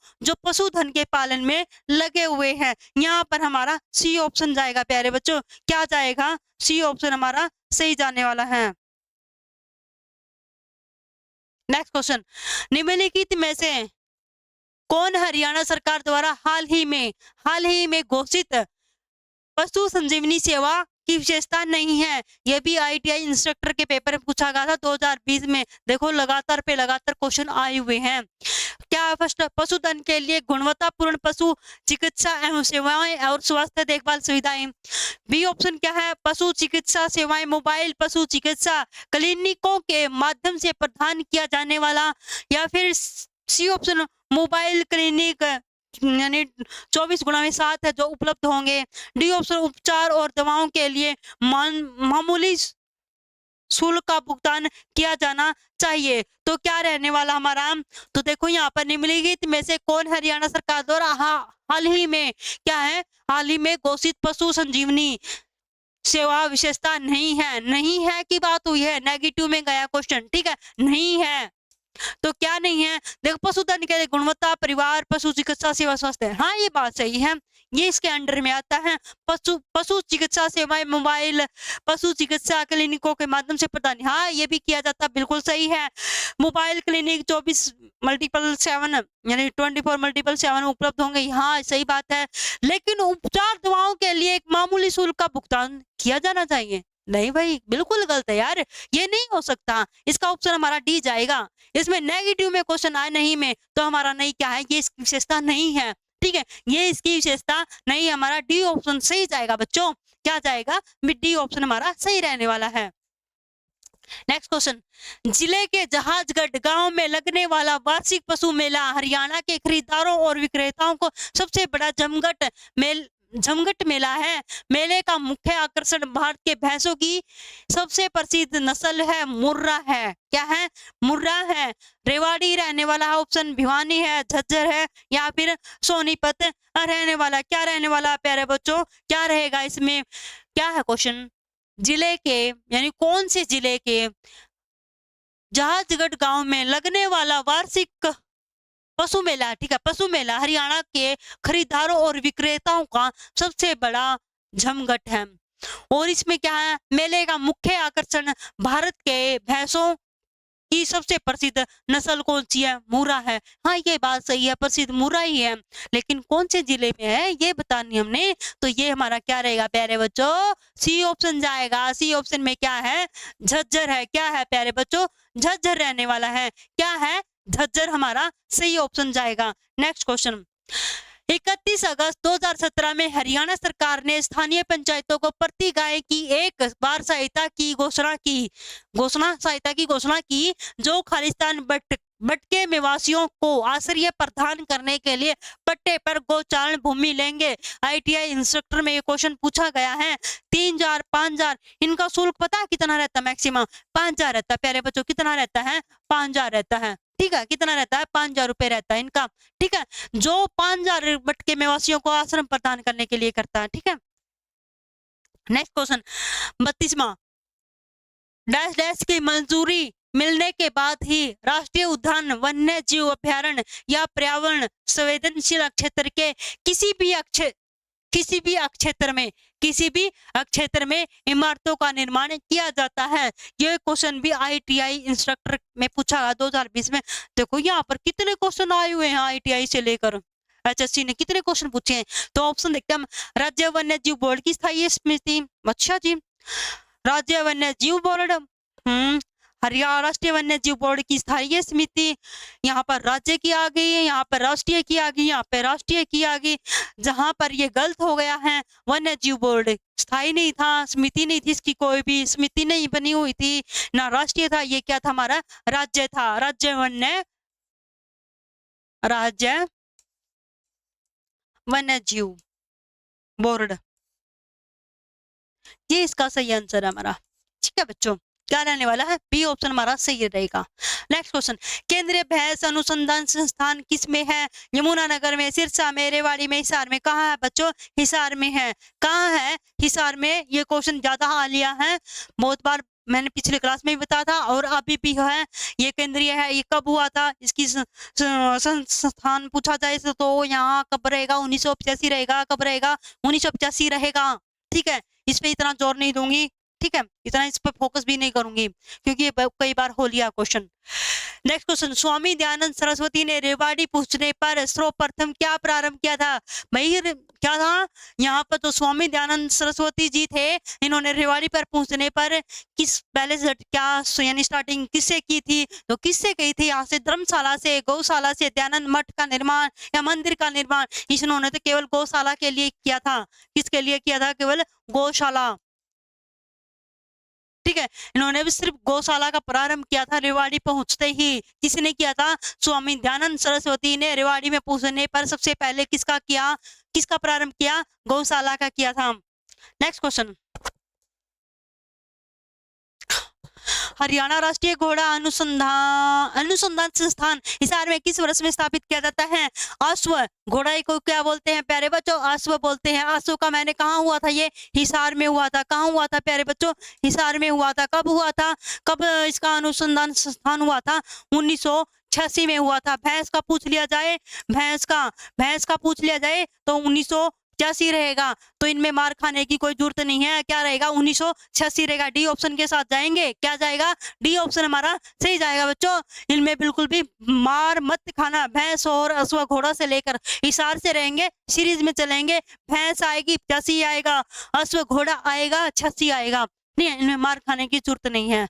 पशुधन के पालन में लगे हुए हैं। यहाँ पर हमारा सी ऑप्शन जाएगा प्यारे बच्चों। क्या जाएगा? सी ऑप्शन हमारा सही जाने वाला है। नेक्स्ट क्वेश्चन, निम्नलिखित में से कौन हरियाणा सरकार द्वारा हाल ही में घोषित पशु संजीवनी सेवा की विशेषता नहीं है? यह भी ITI इंस्ट्रक्टर के पेपर में पूछा गया था 2020 में। देखो लगातार क्वेश्चन आए हुए हैं। क्या? फर्स्ट, पशुधन के लिए गुणवत्तापूर्ण पशु चिकित्सा एवं सेवाएं और स्वास्थ्य देखभाल सुविधाएं। बी ऑप्शन क्या है? पशु चिकित्सा सेवाएं मोबाइल पशु चिकित्सा क्लिनिकों के माध्यम से प्रदान किया जाने वाला। या फिर सी ऑप्शन मोबाइल क्लिनिक यानी 24x7 है जो उपलब्ध होंगे। डी ऑप्शन उपचार और दवाओं के लिए मामूली शुल्क का भुगतान किया जाना चाहिए। तो क्या रहने वाला हमारा, तो देखो यहाँ पर निम्नलिखित में से कौन हरियाणा सरकार द्वारा हाल ही में क्या है, हाल ही में घोषित पशु संजीवनी सेवा विशेषता नहीं है। नहीं है की बात हुई है, नेगेटिव में गया क्वेश्चन, ठीक है, नहीं है तो क्या नहीं है, देखो पशुधन के गुणवत्ता, परिवार, पशु चिकित्सा सेवा, स्वास्थ्य, हाँ ये बात सही है, ये इसके अंडर में आता है। पशु पशु चिकित्सा सेवाएं मोबाइल पशु चिकित्सा क्लिनिकों के माध्यम से प्रदान, हाँ ये भी किया जाता, बिल्कुल सही है। मोबाइल क्लिनिक 24/7 यानी 24/7 उपलब्ध होंगे, हाँ सही बात है। लेकिन उपचार दवाओं के लिए एक मामूली शुल्क का भुगतान किया जाना चाहिए, नहीं भाई बिल्कुल गलत है यार, ये नहीं हो सकता। इसका ऑप्शन हमारा डी जाएगा। इसमें नेगेटिव में क्वेश्चन आए नहीं में, तो हमारा नहीं क्या है, ये इसकी विशेषता नहीं है, ठीक है, ये इसकी विशेषता नहीं, हमारा डी ऑप्शन सही जाएगा बच्चों। क्या जाएगा, डी ऑप्शन हमारा सही रहने वाला है। नेक्स्ट क्वेश्चन, जिले के जहाजगढ़ गांव में लगने वाला वार्षिक पशु मेला हरियाणा के खरीदारों और विक्रेताओं को सबसे बड़ा जमघट मेला है। मेले का मुख्य आकर्षण भारत के भैंसों की सबसे प्रसिद्ध नस्ल है मुर्रा है, क्या है, मुर्रा है। रेवाड़ी रहने वाला ऑप्शन, भिवानी है, झज्जर है या फिर सोनीपत रहने वाला, क्या रहने वाला प्यारे बच्चों, क्या रहेगा इसमें, क्या है क्वेश्चन, जिले के यानी कौन से जिले के जहाजगढ़ गांव में लगने वाला वार्षिक पशु मेला, ठीक है, पशु मेला हरियाणा के खरीदारों और विक्रेताओं का सबसे बड़ा जमघट है। और इसमें क्या है, मेले का मुख्य आकर्षण भारत के भैंसों की सबसे प्रसिद्ध नस्ल कौन सी है, मुर्रा है, हाँ ये बात सही है, प्रसिद्ध मुर्रा ही है, लेकिन कौन से जिले में है ये बतानी हमने, तो ये हमारा क्या रहेगा प्यारे बच्चों, सी ऑप्शन जाएगा। सी ऑप्शन में क्या है, झज्जर है, क्या है प्यारे बच्चों, झज्जर रहने वाला है, क्या है, झज्जर हमारा सही ऑप्शन जाएगा। नेक्स्ट क्वेश्चन, 31 अगस्त 2017 में हरियाणा सरकार ने स्थानीय पंचायतों को प्रति गाय की एक बार सहायता की घोषणा की, जो खालिस्तान बटके निवासियों को आश्रय प्रदान करने के लिए पट्टे पर गौचारण भूमि लेंगे। ITI इंस्ट्रक्टर में ये क्वेश्चन पूछा गया है। 3000 5000 इनका शुल्क पता है कितना रहता है, मैक्सिमम 5000 रहता है प्यारे बच्चों, कितना रहता है, 5000 रहता है, ठीक है, कितना रहता है, 5000 रुपए रहता है इनका, ठीक है, जो 5000 बटके निवासियों को आश्रम प्रदान करने के लिए करता है, ठीक है। नेक्स्ट क्वेश्चन 32वां, डैश डैश की मंजूरी मिलने के बाद ही राष्ट्रीय उद्यान, वन्य जीव अभ्यारण्य या पर्यावरण संवेदनशील क्षेत्र के किसी भी क्षेत्र में इमारतों का निर्माण किया जाता है। ये क्वेश्चन भी ITI इंस्ट्रक्टर में पूछा गया 2020 में। देखो यहाँ पर कितने क्वेश्चन आए हुए हैं ITI से लेकर HSC ने कितने क्वेश्चन पूछे हैं। तो ऑप्शन देखते हैं हम, राज्य वन्य जीव बोर्ड की स्थायी समिति, अच्छा जी, राज्य वन्य जीव बोर्ड, हरियाणा राष्ट्रीय वन्य जीव बोर्ड की स्थायी समिति, यहाँ पर राज्य की आ गई है, यहाँ पर राष्ट्रीय की आ गई, यहाँ पर राष्ट्रीय की आ गई। जहां पर ये गलत हो गया है, वन्य जीव बोर्ड स्थायी नहीं था, समिति नहीं थी, इसकी कोई भी समिति नहीं बनी हुई थी, ना राष्ट्रीय था, ये क्या था हमारा, राज्य था, राज्य वन्य जीव बोर्ड, ये इसका सही आंसर है हमारा, ठीक है बच्चों, क्या रहने वाला है, बी ऑप्शन हमारा सही रहेगा। नेक्स्ट क्वेश्चन, केंद्रीय भैंस अनुसंधान संस्थान किस में है, यमुनानगर में, सिरसा में, रेवाड़ी में, हिसार में, कहाँ है बच्चों, हिसार में है, कहाँ है, हिसार में। ये क्वेश्चन ज्यादा आ लिया है, बहुत बार मैंने पिछले क्लास में भी बताया था और अभी भी है, ये केंद्रीय है, ये कब हुआ था, इसकी संस्थान पूछा जाए तो यहाँ कब रहेगा, 1985 रहेगा, कब रहेगा, 1985 रहेगा, ठीक है, इस पे इतना जोर नहीं दूंगी, ठीक है, इतना इस पर फोकस भी नहीं करूंगी क्योंकि ये कई बार हो लिया question. Next question, Swami Dayanand Saraswati ने रेवाड़ी पहुंचने पर सर्वप्रथम क्या प्रारंभ किया था, भाई क्या था यहाँ पर, तो स्वामी दयानंद सरस्वती जी थे, इन्होंने रेवाड़ी पर पहुंचने पर किस पहले से क्या यानी स्टार्टिंग किससे की थी, तो किससे की थी, यहाँ से धर्मशाला से, गौशाला से, दयानंद मठ का निर्माण या मंदिर का निर्माण, इन्होंने तो केवल गौशाला के लिए किया था, किसके लिए किया था, केवल गौशाला, ठीक है, इन्होंने भी सिर्फ गौशाला का प्रारंभ किया था रेवाड़ी पहुंचते ही, किसने किया था, स्वामी दयानंद सरस्वती ने रेवाड़ी में पहुंचने पर सबसे पहले किसका प्रारंभ किया, गौशाला का किया था। नेक्स्ट क्वेश्चन, हरियाणा राष्ट्रीय घोड़ा अनुसंधान संस्थान हिसार में किस वर्ष में स्थापित किया जाता है? अश्व घोड़ा को क्या बोलते हैं प्यारे बच्चों? अश्व बोलते हैं। अश्व का मैंने कहाँ हुआ था? ये हिसार में हुआ था। कहाँ हुआ था प्यारे बच्चों? हिसार में हुआ था। कब हुआ था? कब इसका अनुसंधान संस्थान हुआ था? 1986 में हुआ था। भैंस का पूछ लिया जाए, भैंस का पूछ लिया जाए तो 1986 रहेगा। तो इनमें मार खाने की कोई जरूरत नहीं है। क्या रहेगा? 1986 रहेगा। डी ऑप्शन के साथ जाएंगे। क्या जाएगा? डी ऑप्शन हमारा सही जाएगा बच्चों। इनमें बिल्कुल भी मार मत खाना। भैंस और अश्व घोड़ा से लेकर हिसार से रहेंगे, सीरीज में चलेंगे। भैंस आएगी 85 आएगा, अश्व घोड़ा आएगा 86 आएगा। नहीं, इनमें मार खाने की जरूरत नहीं है।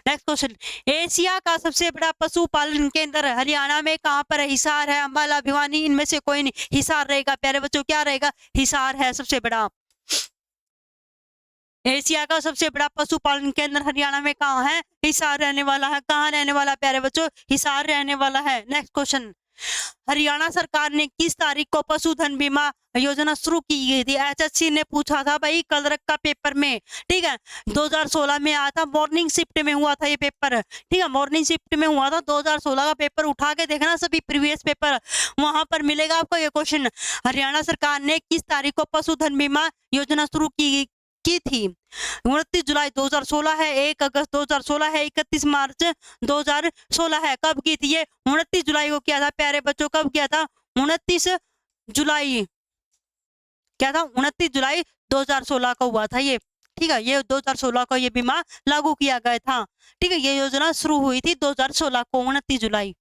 नेक्स्ट क्वेश्चन, एशिया का सबसे बड़ा पशुपालन केंद्र हरियाणा में कहाँ पर है? हिसार है, अंबाला, भिवानी, इनमें से कोई नहीं। हिसार रहेगा प्यारे बच्चों। क्या रहेगा? हिसार है सबसे बड़ा। एशिया का सबसे बड़ा पशुपालन केंद्र हरियाणा में कहाँ है? हिसार रहने वाला है। कहाँ रहने वाला प्यारे बच्चों? हिसार रहने वाला है। नेक्स्ट क्वेश्चन, हरियाणा सरकार ने किस तारीख को पशुधन बीमा योजना शुरू की गई थी? एचएससी ने पूछा था भाई कलरक का पेपर में, ठीक है। 2016 में आया था, मॉर्निंग शिफ्ट में हुआ था ये पेपर, ठीक है। मॉर्निंग शिफ्ट में हुआ था 2016 का पेपर। उठा के देखना सभी प्रीवियस पेपर, वहां पर मिलेगा आपको ये क्वेश्चन। हरियाणा सरकार ने किस तारीख को पशुधन बीमा योजना शुरू की थी? 29 जुलाई 2016 है, 1 अगस्त 2016 है, 31 मार्च 2016 है। कब की थी ये? 29 जुलाई को किया था प्यारे बच्चों। कब किया था? 29 जुलाई। क्या था? 29 जुलाई 2016 को हुआ था ये, ठीक है। ये 2016 को ये बीमा लागू किया गया था, ठीक है। ये योजना शुरू हुई थी 2016 को, 29 जुलाई।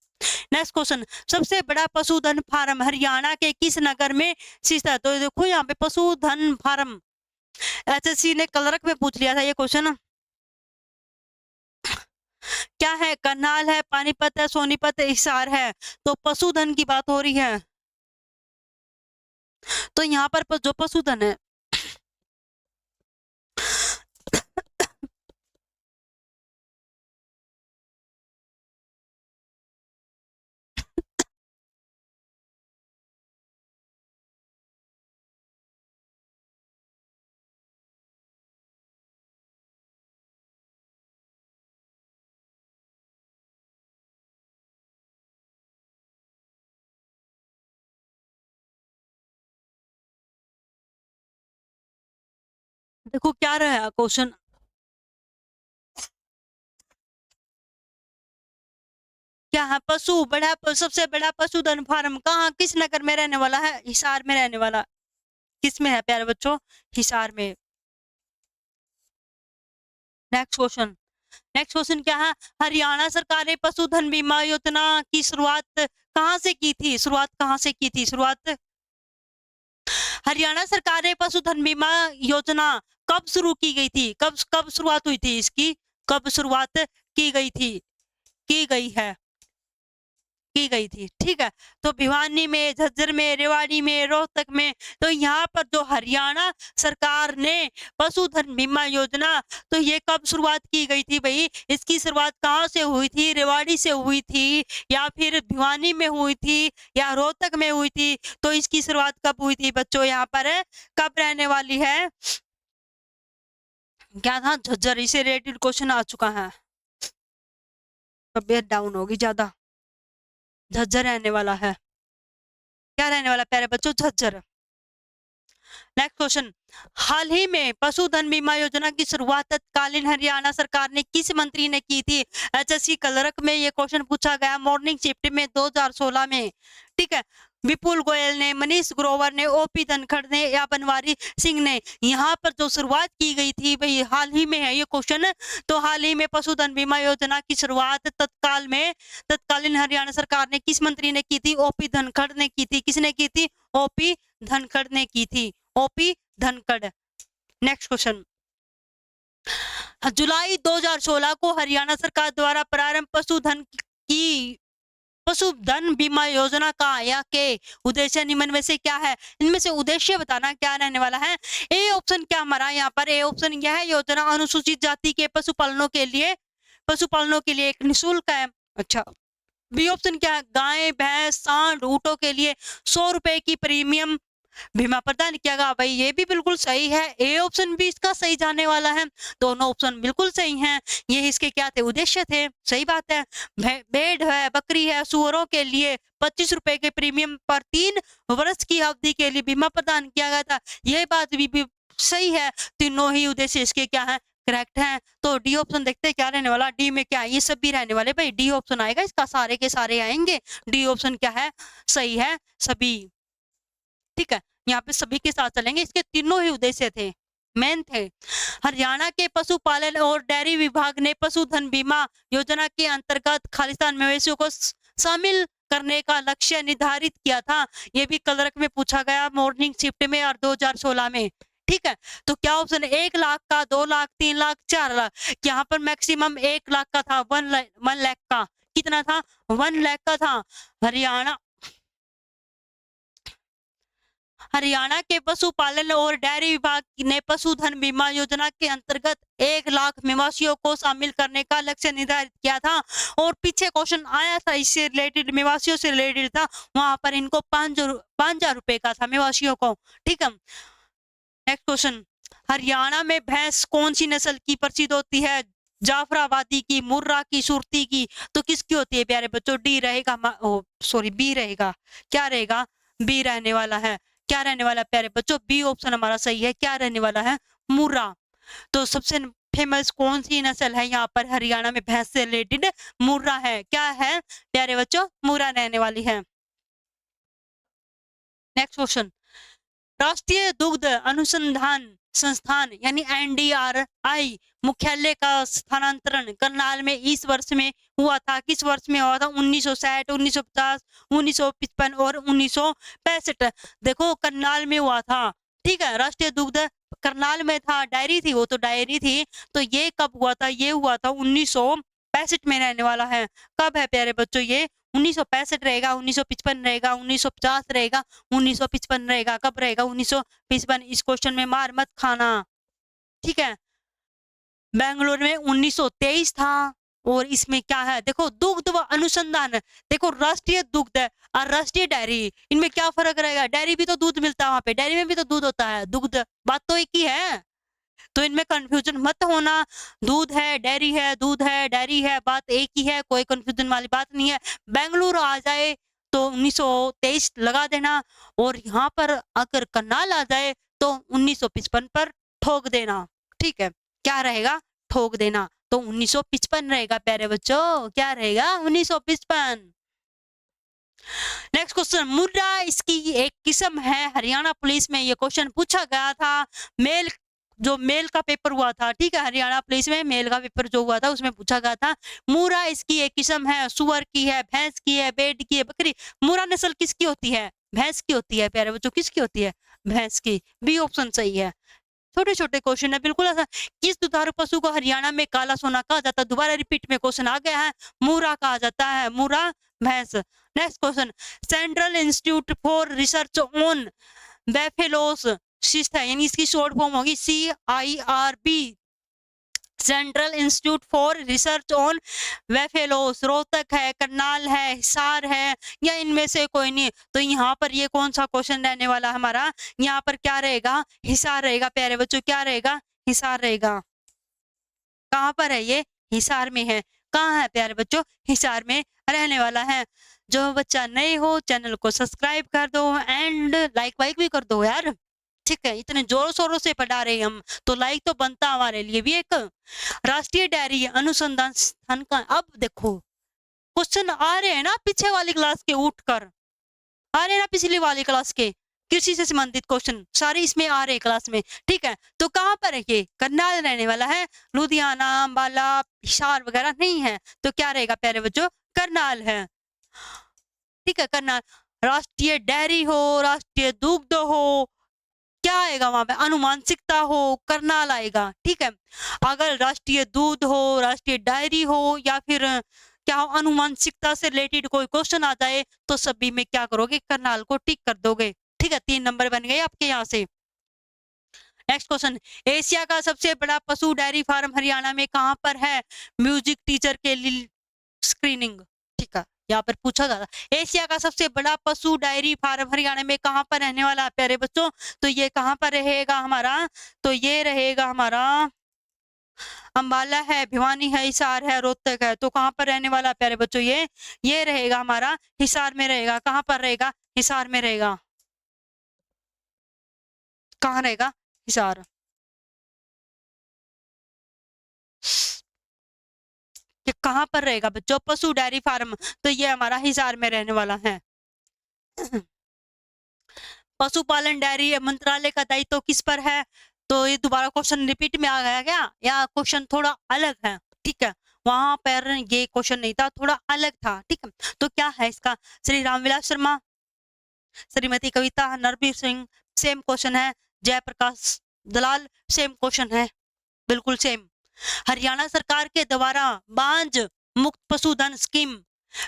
नेक्स्ट क्वेश्चन, सबसे बड़ा पशुधन फार्म हरियाणा के किस नगर में स्थित है? तो देखो यहाँ पे पशुधन फार्म एचएससी ने कलरक में पूछ लिया था ये क्वेश्चन। क्या है? करनाल है, पानीपत है, सोनीपत है, हिसार है। तो पशुधन की बात हो रही है, तो यहाँ पर जो पशुधन है देखो क्या रहा क्वेश्चन, क्या है? सबसे बड़ा पशुधन फार्म कहाँ, किस नगर में रहने वाला है? हिसार में रहने वाला। किस में है प्यारे बच्चों? हिसार में। नेक्स्ट क्वेश्चन क्या है? हरियाणा सरकार ने पशुधन बीमा योजना की शुरुआत कहाँ से की थी? शुरुआत कहाँ से की थी? शुरुआत हरियाणा सरकार ने पशुधन बीमा योजना कब शुरू की गई थी? कब शुरुआत हुई थी इसकी? कब शुरुआत की गई थी? की गई थी, ठीक है। तो भिवानी में, झज्जर में, रेवाड़ी में, रोहतक में। तो यहाँ पर जो हरियाणा सरकार ने पशुधन बीमा योजना, तो ये कब शुरुआत की गई थी भाई? इसकी शुरुआत कहाँ से हुई थी? रेवाड़ी से हुई थी, या फिर भिवानी में हुई थी, या रोहतक में हुई थी? तो इसकी शुरुआत कब हुई थी बच्चों? यहाँ पर कब रहने वाली है? क्या था? झज्जर। इसे रिलेटेड क्वेश्चन आ चुका है। तबियत डाउन होगी ज्यादा। झज्जर रहने वाला है। क्या रहने वाला प्यारे बच्चों? झज्जर। नेक्स्ट क्वेश्चन, हाल ही में पशुधन बीमा योजना की शुरुआत तत्कालीन हरियाणा सरकार ने किस मंत्री ने की थी? एचएससी कलरक में ये क्वेश्चन पूछा गया, मॉर्निंग शिफ्ट में 2016 में, ठीक है। विपुल गोयल ने, मनीष ग्रोवर ने, ओपी धनखड़ ने, या बनवारी सिंह ने? यहाँ पर जो शुरुआत की गई थी भाई, हाल ही में है ये क्वेश्चन। तो हाल ही में पशुधन बीमा योजना की शुरुआत तत्कालीन हरियाणा सरकार ने किस मंत्री ने की थी? ओपी धनखड़ ने की थी। किसने की थी? ओपी धनखड़ ने की थी। ओपी धनखड़। नेक्स्ट क्वेश्चन, जुलाई 2016 को हरियाणा सरकार द्वारा प्रारंभ पशुधन बीमा योजना का या के उद्देश्य निम्न में से क्या है? इनमें से उद्देश्य बताना क्या रहने वाला है? ए ऑप्शन क्या हमारा यहाँ पर? ए ऑप्शन यह योजना अनुसूचित जाति के पशुपालनों के लिए एक निःशुल्क है। अच्छा, बी ऑप्शन क्या है? गाय, भैंस, सांड, ऊँटों के लिए 100 रुपए की प्रीमियम बीमा प्रदान किया गया। भाई ये भी बिल्कुल सही है, ए ऑप्शन भी इसका सही जाने वाला है, दोनों ऑप्शन बिल्कुल सही हैं। ये इसके क्या थे, उद्देश्य थे, सही बात है। भेड़ है, बकरी है, सुअरों के लिए 25 रुपए के प्रीमियम पर 3 वर्ष की अवधि के लिए बीमा प्रदान किया गया था, यह बात भी सही है। तीनों ही उद्देश्य इसके क्या है, करेक्ट है। तो डी ऑप्शन देखते हैं क्या रहने वाला, डी में क्या है, ये सब भी रहने वाले, भाई डी ऑप्शन आएगा इसका, सारे के सारे आएंगे। डी ऑप्शन क्या है, सही है सभी, ठीक है। यहाँ पे सभी के साथ चलेंगे, इसके तीनों ही उद्देश्य थे, मेन थे। हरियाणा के पशुपालन और डेयरी विभाग ने पशुधन बीमा योजना के अंतर्गत खालिस्तान मवेशियों को शामिल करने का लक्ष्य निर्धारित किया था। ये भी कलरक में पूछा गया मॉर्निंग शिफ्ट में और 2016 में, ठीक है। तो क्या ऑप्शन है, 1 लाख का, 2 लाख, 3 लाख, 4 लाख। यहाँ पर मैक्सिमम 1 लाख का था, 1 लाख का, कितना था, 1 लाख का था। हरियाणा के पशुपालन और डेयरी विभाग ने पशुधन बीमा योजना के अंतर्गत 1 लाख मवेशियों को शामिल करने का लक्ष्य निर्धारित किया था। और पीछे क्वेश्चन आया था इससे रिलेटेड, मवेशियों से रिलेटेड था, वहां पर इनको 5,000 रुपए का था मवेशियों को, ठीक है। नेक्स्ट क्वेश्चन, हरियाणा में भैंस कौन सी नस्ल की प्रसिद्ध होती है, जाफराबादी की, मुर्रा की, सुरती की। तो किसकी होती है प्यारे बच्चों, डी रहेगा, सॉरी बी रहेगा, क्या रहेगा, बी रहने वाला है, क्या रहने वाला है प्यारे बच्चों, बी ऑप्शन हमारा सही है, क्या रहने वाला है, मुर्रा। तो सबसे फेमस कौन सी नस्ल है यहाँ पर हरियाणा में भैंस से रिलेटेड, मुर्रा है, क्या है प्यारे बच्चों, मुर्रा रहने वाली है। नेक्स्ट क्वेश्चन, राष्ट्रीय दुग्ध अनुसंधान संस्थान यानी NDRI मुख्यालय का स्थानांतरण करनाल में इस वर्ष में हुआ था, किस वर्ष में हुआ था, 1960, 1950, 1955 और 1965। देखो करनाल में हुआ था, ठीक है। राष्ट्रीय दुग्ध करनाल में था, डायरी थी, वो तो डायरी थी। तो ये कब हुआ था, ये हुआ था 1965 में रहने वाला है। कब है प्यारे बच्चों, ये 1965 रहेगा, 1955 रहेगा, 1950 रहेगा, 1955 रहेगा। कब रहेगा, 1955। इस क्वेश्चन में मार मत खाना, ठीक है। बेंगलुरु में 1923 था। और इसमें क्या है, देखो दुग्ध व अनुसंधान, देखो राष्ट्रीय दुग्ध और राष्ट्रीय डेयरी, इनमें क्या फर्क रहेगा, डेयरी भी तो दूध मिलता है वहां पे, डेयरी में भी तो दूध होता है, दुग्ध, बात तो एक ही है, तो इनमें कंफ्यूजन मत होना। दूध है, डेयरी है, दूध है, डेयरी है, बात एक ही है, कोई कंफ्यूजन वाली बात नहीं है। बेंगलुरु आ जाए तो 1923 लगा देना, और यहाँ पर अगर करनाल आ जाए तो 1955 पर ठोक देना, ठीक है। क्या रहेगा, ठोक देना, तो 1955 रहेगा प्यारे बच्चों, क्या रहेगा, 1955। नेक्स्ट क्वेश्चन, मुर्रा इसकी एक किस्म है, हरियाणा पुलिस में ये क्वेश्चन पूछा गया था। मेल, जो मेल का पेपर हुआ था, ठीक है, हरियाणा पुलिस में मेल का पेपर जो हुआ था उसमें पूछा गया था। मुर्रा इसकी एक किस्म है, सुअर की है, भैंस की है, भेड़ की है, बकरी। मुर्रा नस्ल किसकी होती है, भैंस की होती है प्यारे बच्चों, किसकी होती है, भैंस की, बी ऑप्शन सही है। छोटे छोटे क्वेश्चन है, बिल्कुल ऐसा। किस दुधारू पशु को हरियाणा में काला सोना कहा जाता है, दोबारा रिपीट में क्वेश्चन आ गया है, मुर्रा कहा जाता है, मुर्रा भैंस। Next question, central institute for research on buffaloes शिस्ट है, यानी इसकी शॉर्ट फॉर्म होगी CIRB, central institute for research on buffaloes. Rohtak है, करनाल है, हिसार है, या इनमें से कोई नहीं। तो यहाँ पर ये कौन सा क्वेश्चन रहने वाला हमारा, यहाँ पर क्या रहेगा, हिसार रहेगा प्यारे बच्चों, क्या रहेगा, हिसार रहेगा। कहाँ पर है ये, हिसार में है, कहाँ है प्यारे बच्चों, हिसार में रहने वाला है। जो बच्चा नए हो चैनल को सब्सक्राइब कर दो एंड लाइक वाइक भी कर दो यार, ठीक है। इतने जोरों शोरों से पढ़ा रहे हम तो लाइक तो बनता हमारे लिए भी एक। राष्ट्रीय डेयरी अनुसंधान संस्थान का, अब देखो क्वेश्चन आ रहे हैं ना पीछे वाली क्लास के, उठकर आ रहे हैं ना पिछली वाली क्लास के, कृषि से संबंधित क्वेश्चन सारे इसमें आ रहे हैं क्लास में, ठीक है। तो कहाँ पर है ये, करनाल रहने वाला है, लुधियाना, अंबाला, हिसार वगैरह नहीं है। तो क्या रहेगा प्यारे बच्चों, करनाल है, ठीक है, करनाल। राष्ट्रीय डेयरी हो, राष्ट्रीय दुग्ध हो, क्या आएगा वहां पे, अनुमानसिकता हो, करनाल आएगा, ठीक है। अगर राष्ट्रीय दूध हो, राष्ट्रीय डायरी हो, या फिर क्या हो, अनुमानसिकता से रिलेटेड कोई क्वेश्चन आ जाए तो सभी में क्या करोगे, करनाल को टिक कर दोगे, ठीक है। 3 नंबर बन गए आपके यहाँ से। नेक्स्ट क्वेश्चन, एशिया का सबसे बड़ा पशु डेयरी फार्म हरियाणा में कहाँ पर है, म्यूजिक टीचर के लिए स्क्रीनिंग, ठीक है। यहाँ पर पूछा गया था। एशिया का सबसे बड़ा पशु डायरी फार्म हरियाणा में कहाँ पर रहने वाला है प्यारे बच्चों? तो ये कहाँ पर रहेगा हमारा? तो ये रहेगा हमारा अंबाला है, भिवानी है, हिसार है, रोहतक है। तो कहाँ पर रहने वाला है प्यारे बच्चों? ये रहेगा हमारा हिसार में रहेगा। कहाँ पर रहेगा? हिसार में रहेगा। कहाँ रहेगा? हिसार। ये कहाँ पर रहेगा बच्चों? पशु डेयरी फार्म, तो ये हमारा हिसार में रहने वाला है। पशुपालन डेयरी मंत्रालय का दायित्व किस पर है? तो ये दोबारा क्वेश्चन रिपीट में आ गया क्या, या क्वेश्चन थोड़ा अलग है? ठीक है, वहां पर ये क्वेश्चन नहीं था, थोड़ा अलग था। ठीक है, तो क्या है इसका? श्री रामविलास शर्मा, श्रीमती कविता नरबीर सिंह, सेम क्वेश्चन है। जयप्रकाश दलाल, सेम क्वेश्चन है, बिल्कुल सेम। हरियाणा सरकार के द्वारा बांझ मुक्त पशुधन स्कीम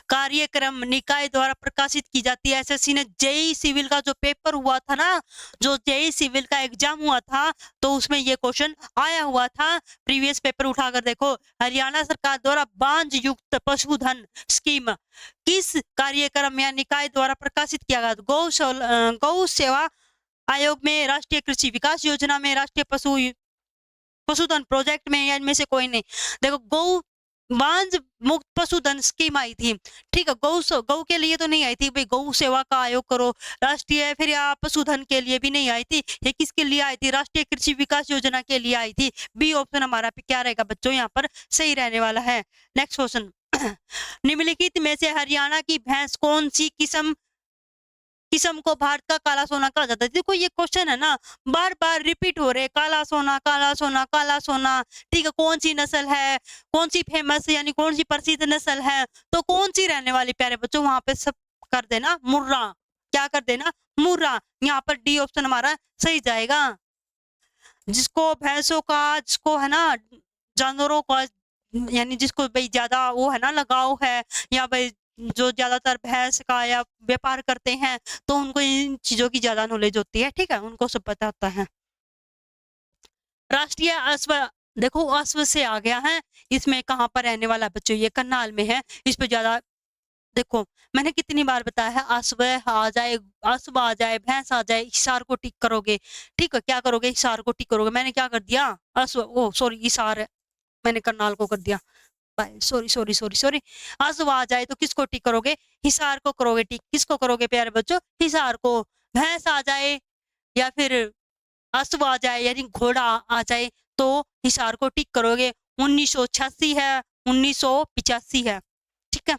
कार्यक्रम निकाय द्वारा प्रकाशित की जाती है। एसएससी ने जेई सिविल का जो पेपर हुआ था ना, जो जेई सिविल का एग्जाम हुआ था, तो उसमें ये क्वेश्चन आया हुआ था। प्रीवियस पेपर उठाकर देखो। हरियाणा सरकार द्वारा बांझ युक्त पशुधन स्कीम किस कार्यक्रम या निकाय द्वारा प्रकाशित किया गया? गौ सेवा आयोग में, राष्ट्रीय कृषि विकास योजना में, राष्ट्रीय पशुधन प्रोजेक्ट में, या इनमें से कोई नहीं। देखो, गौ बांझ मुक्त पशुधन स्कीम आई थी। ठीक है, गौ के लिए तो नहीं आई थी भाई, गौ सेवा का आयोग करो। राष्ट्रीय फिर या पशुधन के लिए भी नहीं आई थी। ये किसके लिए आई थी? राष्ट्रीय कृषि विकास योजना के लिए आई थी। बी ऑप्शन हमारा क्या रहेगा बच्चों? यहाँ पर सही रहने वाला है। नेक्स्ट क्वेश्चन, निम्नलिखित में से हरियाणा की भैंस कौन सी किस्म को भारत का काला सोना कहा जाता है? देखो, ये क्वेश्चन है ना, बार बार रिपीट हो रहे, काला सोना, काला सोना, काला सोना। ठीक है, कौन सी नस्ल है, कौन सी फेमस यानी कौन सी प्रसिद्ध नस्ल है, तो कौन सी रहने वाली प्यारे बच्चों? वहां पे सब कर देना मुर्रा। क्या कर देना? मुर्रा। यहाँ पर डी ऑप्शन हमारा सही जाएगा। जिसको भैंसों का, जिसको है ना जानवरों का, यानी जिसको भाई ज्यादा वो है ना लगाव है, या भाई जो ज्यादातर भैंस का या व्यापार करते हैं, तो उनको इन चीजों की ज्यादा नॉलेज होती है। ठीक है, उनको सब पता होता है। राष्ट्रीय अश्व, देखो अश्व से आ गया है। इसमें कहाँ पर रहने वाला बच्चों? ये करनाल में है। इस पे ज्यादा देखो, मैंने कितनी बार बताया है, अश्व आ जाए, अश्व आ जाए, भैंस आ जाए, हिसार को टिक करोगे। ठीक है, क्या करोगे? हिसार को टिक करोगे। मैंने क्या कर दिया? अश्व, ओ सॉरी, हिसार मैंने करनाल को कर दिया, सॉरी सॉरी सॉरी सॉरी। अश्व आ जाए तो किसको टिक करोगे? हिसार को करोगे टिक। किसको करोगे प्यारे बच्चों? हिसार को। भैंस आ जाए या फिर अश्व आ जाए यानी घोड़ा आ जाए, तो हिसार को टिक करोगे। 1986 है, 1985 है। ठीक है,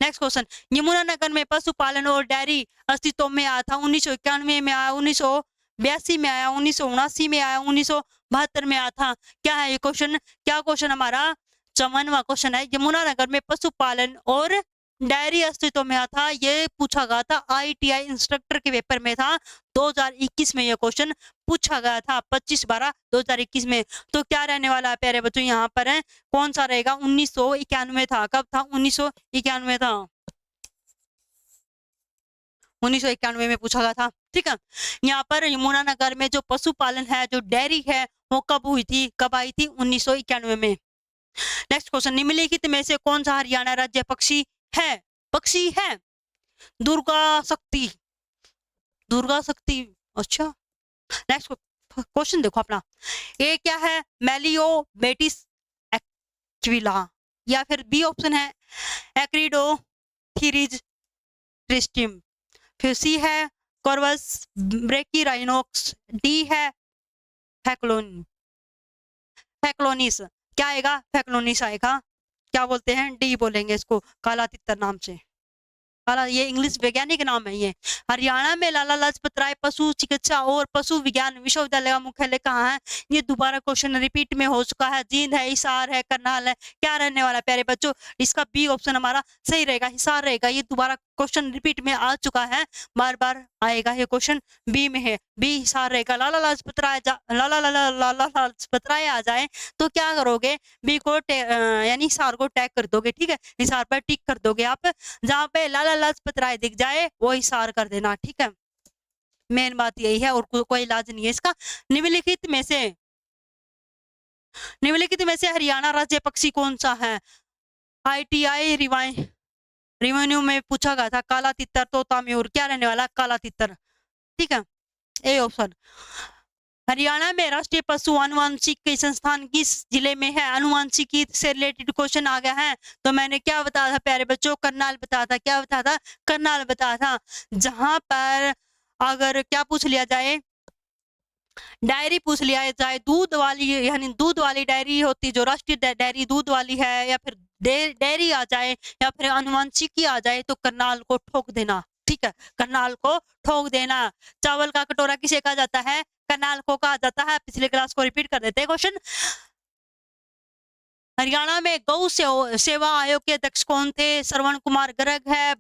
नेक्स्ट क्वेश्चन, यमुनानगर में पशुपालन और डेयरी अस्तित्व में आया था? 1991 में आया, 1982 में आया, 1979 में आया, 1972 में आया था? क्या है ये क्वेश्चन? क्या क्वेश्चन हमारा? 54वां क्वेश्चन है। यमुनानगर में पशुपालन और डेयरी अस्तित्व में आया था, ये पूछा गया था आईटीआई इंस्ट्रक्टर के पेपर में था। 2021 में ये क्वेश्चन पूछा गया था, 25/12/2021 में। तो क्या रहने वाला है प्यारे बच्चों? यहाँ पर है कौन सा रहेगा? 1991 था। कब था? 1991 था, 1991 में पूछा गया था। ठीक है, यहाँ पर यमुनानगर में जो पशुपालन है, जो डेयरी है, वो कब हुई थी, कब आई थी? 1991 में। नेक्स्ट क्वेश्चन, निम्नलिखित में से कौन सा हरियाणा राज्य पक्षी है? पक्षी है दुर्गा शक्ति, दुर्गा शक्ति। अच्छा, नेक्स्ट क्वेश्चन देखो अपना, ये क्या है? मेलियो बेटिस एक्विला, या फिर बी ऑप्शन है एक्रिडो थीरिज ट्रिस्टिम, फिर सी है कॉर्वस ब्रेकिराइनोक्स, डी है फैक्लोनिस। क्या आएगा? फैक्लोनिस आएगा। क्या बोलते हैं? डी बोलेंगे इसको, काला तितर नाम से। काला, ये इंग्लिश वैज्ञानिक नाम है। ये हरियाणा में लाला लाजपत राय पशु चिकित्सा और पशु विज्ञान विश्वविद्यालय का मुख्यालय कहाँ है? ये दोबारा क्वेश्चन रिपीट में हो चुका है। जींद है, हिसार है, करनाल है। क्या रहने वाला प्यारे बच्चों? इसका बी ऑप्शन हमारा सही रहेगा, हिसार रहेगा। ये दोबारा क्वेश्चन रिपीट में आ चुका है, बार बार आएगा ये क्वेश्चन। बी में है, बी हिसार रहेगा। लाला लाजपत राय लाला लाजपत राय आ जाए तो क्या करोगे? बी को यानी हिसार को टैग कर दोगे। ठीक है, हिसार पर टिक कर दोगे आप। जहां पे लाला लाजपत राय दिख जाए वो हिसार कर देना। ठीक है, मेन बात यही है, और कोई इलाज नहीं है इसका। निम्नलिखित में से हरियाणा राज्य पक्षी कौन सा है? आईटीआई रेवेन्यू में पूछा गया था काला तितर तोता मयूर, क्या रहने वाला काला तितर, ठीक है, ए ऑप्शन। हरियाणा में राष्ट्रीय पशु आनुवंशिक संस्थान किस जिले में है? आनुवंशिकी से रिलेटेड क्वेश्चन आ गया है, तो मैंने क्या बताया था प्यारे बच्चों, करनाल बताया था, क्या बताया था, करनाल बताया था। जहां पर अगर क्या पूछ लिया जाए, डायरी पूछ लिया जाए दूध वाली, यानी दूध वाली डायरी होती जो राष्ट्रीय डायरी दूध वाली है, या फिर डेयरी आ जाए, या फिर आनुवंशिकी आ जाए, तो करनाल को ठोक देना, ठीक है, करनाल को ठोक देना। चावल का कटोरा किसे कहा जाता है? करनाल को कहा जाता है। पिछले क्लास को रिपीट कर देते हैं क्वेश्चन। हरियाणा में गौ सेवा आयोग के अध्यक्ष कौन थे? श्रवण कुमार गर्ग है,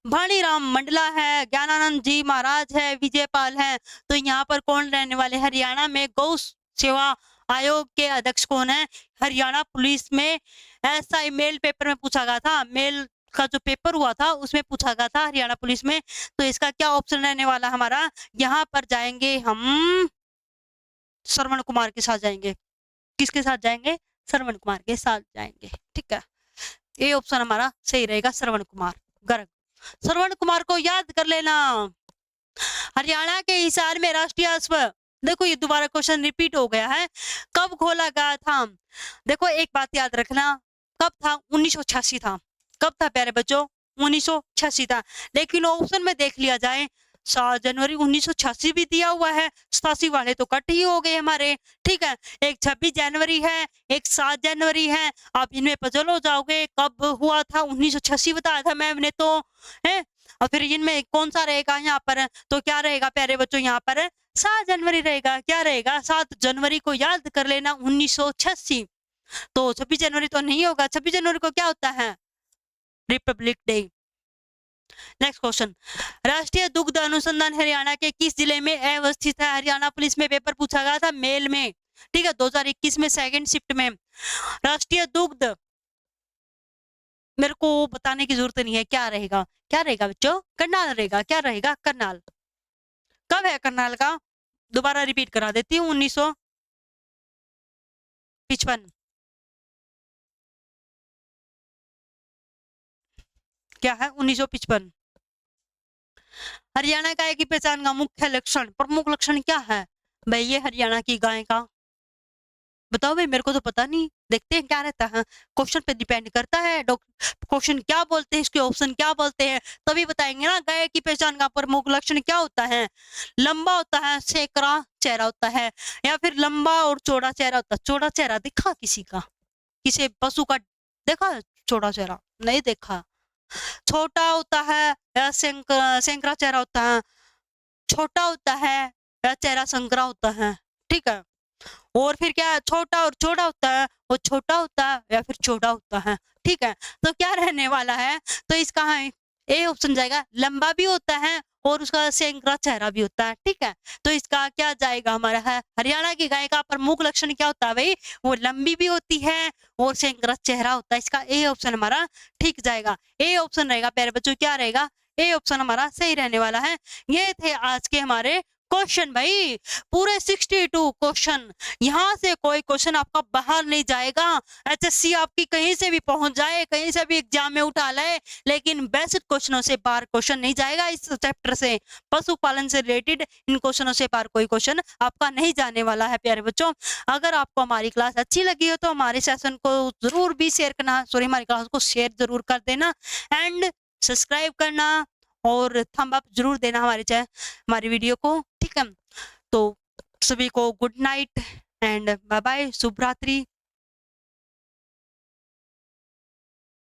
भानीराम मंडला है, ज्ञानानंद जी महाराज है, विजयपाल है। तो यहाँ पर कौन रहने वाले? हरियाणा में गौ सेवा आयोग के अध्यक्ष कौन है? हरियाणा पुलिस में ऐसा मेल पेपर में पूछा गया था, मेल का जो पेपर हुआ था उसमें पूछा गया था हरियाणा पुलिस में। तो इसका क्या ऑप्शन रहने वाला हमारा? यहाँ पर जाएंगे हम श्रवण कुमार के साथ जाएंगे। किसके साथ जाएंगे? श्रवण कुमार के साथ जाएंगे, ठीक है, ये ऑप्शन हमारा सही रहेगा, श्रवण कुमार गर्ग। श्रवण कुमार को याद कर लेना। हरियाणा के हिसार में राष्ट्रीय देखो ये दोबारा क्वेश्चन रिपीट हो गया है, कब खोला गया था? देखो एक बात याद रखना, कब था? 1986 था। कब था प्यारे बच्चों? 1986 था। लेकिन ऑप्शन में देख लिया जाए 7 जनवरी 1986 भी दिया हुआ है, 87 वाले तो कट ही हो गए हमारे, ठीक है। एक 26 जनवरी है, एक 7 जनवरी है। आप इनमें पजल हो जाओगे, कब हुआ था? 1986 बताया था मैम ने तो, है। और फिर इनमें कौन सा रहेगा यहाँ पर? तो क्या रहेगा प्यारे बच्चों? यहाँ पर 7 जनवरी रहेगा। क्या रहेगा? 7 जनवरी को याद कर लेना, 1986। तो 26 जनवरी तो नहीं होगा। 26 जनवरी को क्या होता है? Republic day. नेक्स्ट क्वेश्चन, राष्ट्रीय दुग्ध अनुसंधान हरियाणा के किस जिले में अवस्थित है? हरियाणा पुलिस में पेपर पूछा गया था मेल में, ठीक है, 2021 में सेकंड शिफ्ट में। राष्ट्रीय दुग्ध, मेरे को बताने की जरूरत नहीं है, क्या रहेगा? क्या रहेगा बच्चों? करनाल रहेगा। क्या रहेगा? करनाल। कब है करनाल का? दोबारा रिपीट करा देती हूँ, 1955। क्या है? 1955। हरियाणा गाय की पहचान का मुख्य लक्षण, प्रमुख लक्षण क्या है भाई? ये हरियाणा की गाय का बताओ भाई, मेरे को तो पता नहीं। देखते हैं क्या रहता है, क्वेश्चन पे डिपेंड करता है, क्वेश्चन क्या बोलते हैं, इसके ऑप्शन क्या बोलते हैं, तभी बताएंगे ना। गाय की पहचान का प्रमुख लक्षण क्या होता है? लंबा होता है, सैकड़ा चेहरा होता है, या फिर लंबा और चौड़ा चेहरा होता है। चौड़ा चेहरा देखा किसी का? किसी पशु का देखा चौड़ा चेहरा? नहीं देखा। छोटा होता है या सैकड़ा चेहरा होता है? छोटा होता है या चेहरा संकरा होता है, ठीक है। और फिर क्या, छोटा और चौड़ा होता है, वो छोटा होता है या फिर चौड़ा होता है, ठीक है। तो क्या रहने वाला है? तो इसका ए ऑप्शन जाएगा, लंबा भी होता है और उसका सैकड़ा चेहरा भी होता है, ठीक है। तो इसका क्या जाएगा हमारा है? हरियाणा की गाय का प्रमुख लक्षण क्या होता है भाई? वो लंबी भी होती है और सैकड़ा चेहरा होता है। इसका ए ऑप्शन हमारा ठीक जाएगा, ए ऑप्शन रहेगा प्यारे बच्चों। क्या रहेगा? ए ऑप्शन हमारा सही रहने वाला है। ये थे आज के हमारे क्वेश्चन भाई, पूरे 62 क्वेश्चन। यहाँ से कोई क्वेश्चन आपका बाहर नहीं जाएगा। एचएससी आपकी कहीं से भी पहुंच जाए, कहीं से भी एग्जाम में उठा ले, लेकिन बेसिक क्वेश्चनों से बाहर क्वेश्चन नहीं जाएगा। इस चैप्टर से, पशुपालन से रिलेटेड इन क्वेश्चनों से बाहर कोई क्वेश्चन आपका नहीं जाने वाला है प्यारे बच्चों। अगर आपको हमारी क्लास अच्छी लगी हो तो हमारे सेशन को जरूर भी शेयर करना, सॉरी हमारी क्लास को शेयर जरूर कर देना, एंड सब्सक्राइब करना और थंब अप जरूर देना हमारी वीडियो को, ठीक है। तो सभी को good night and bye bye, शुभ रात्रि।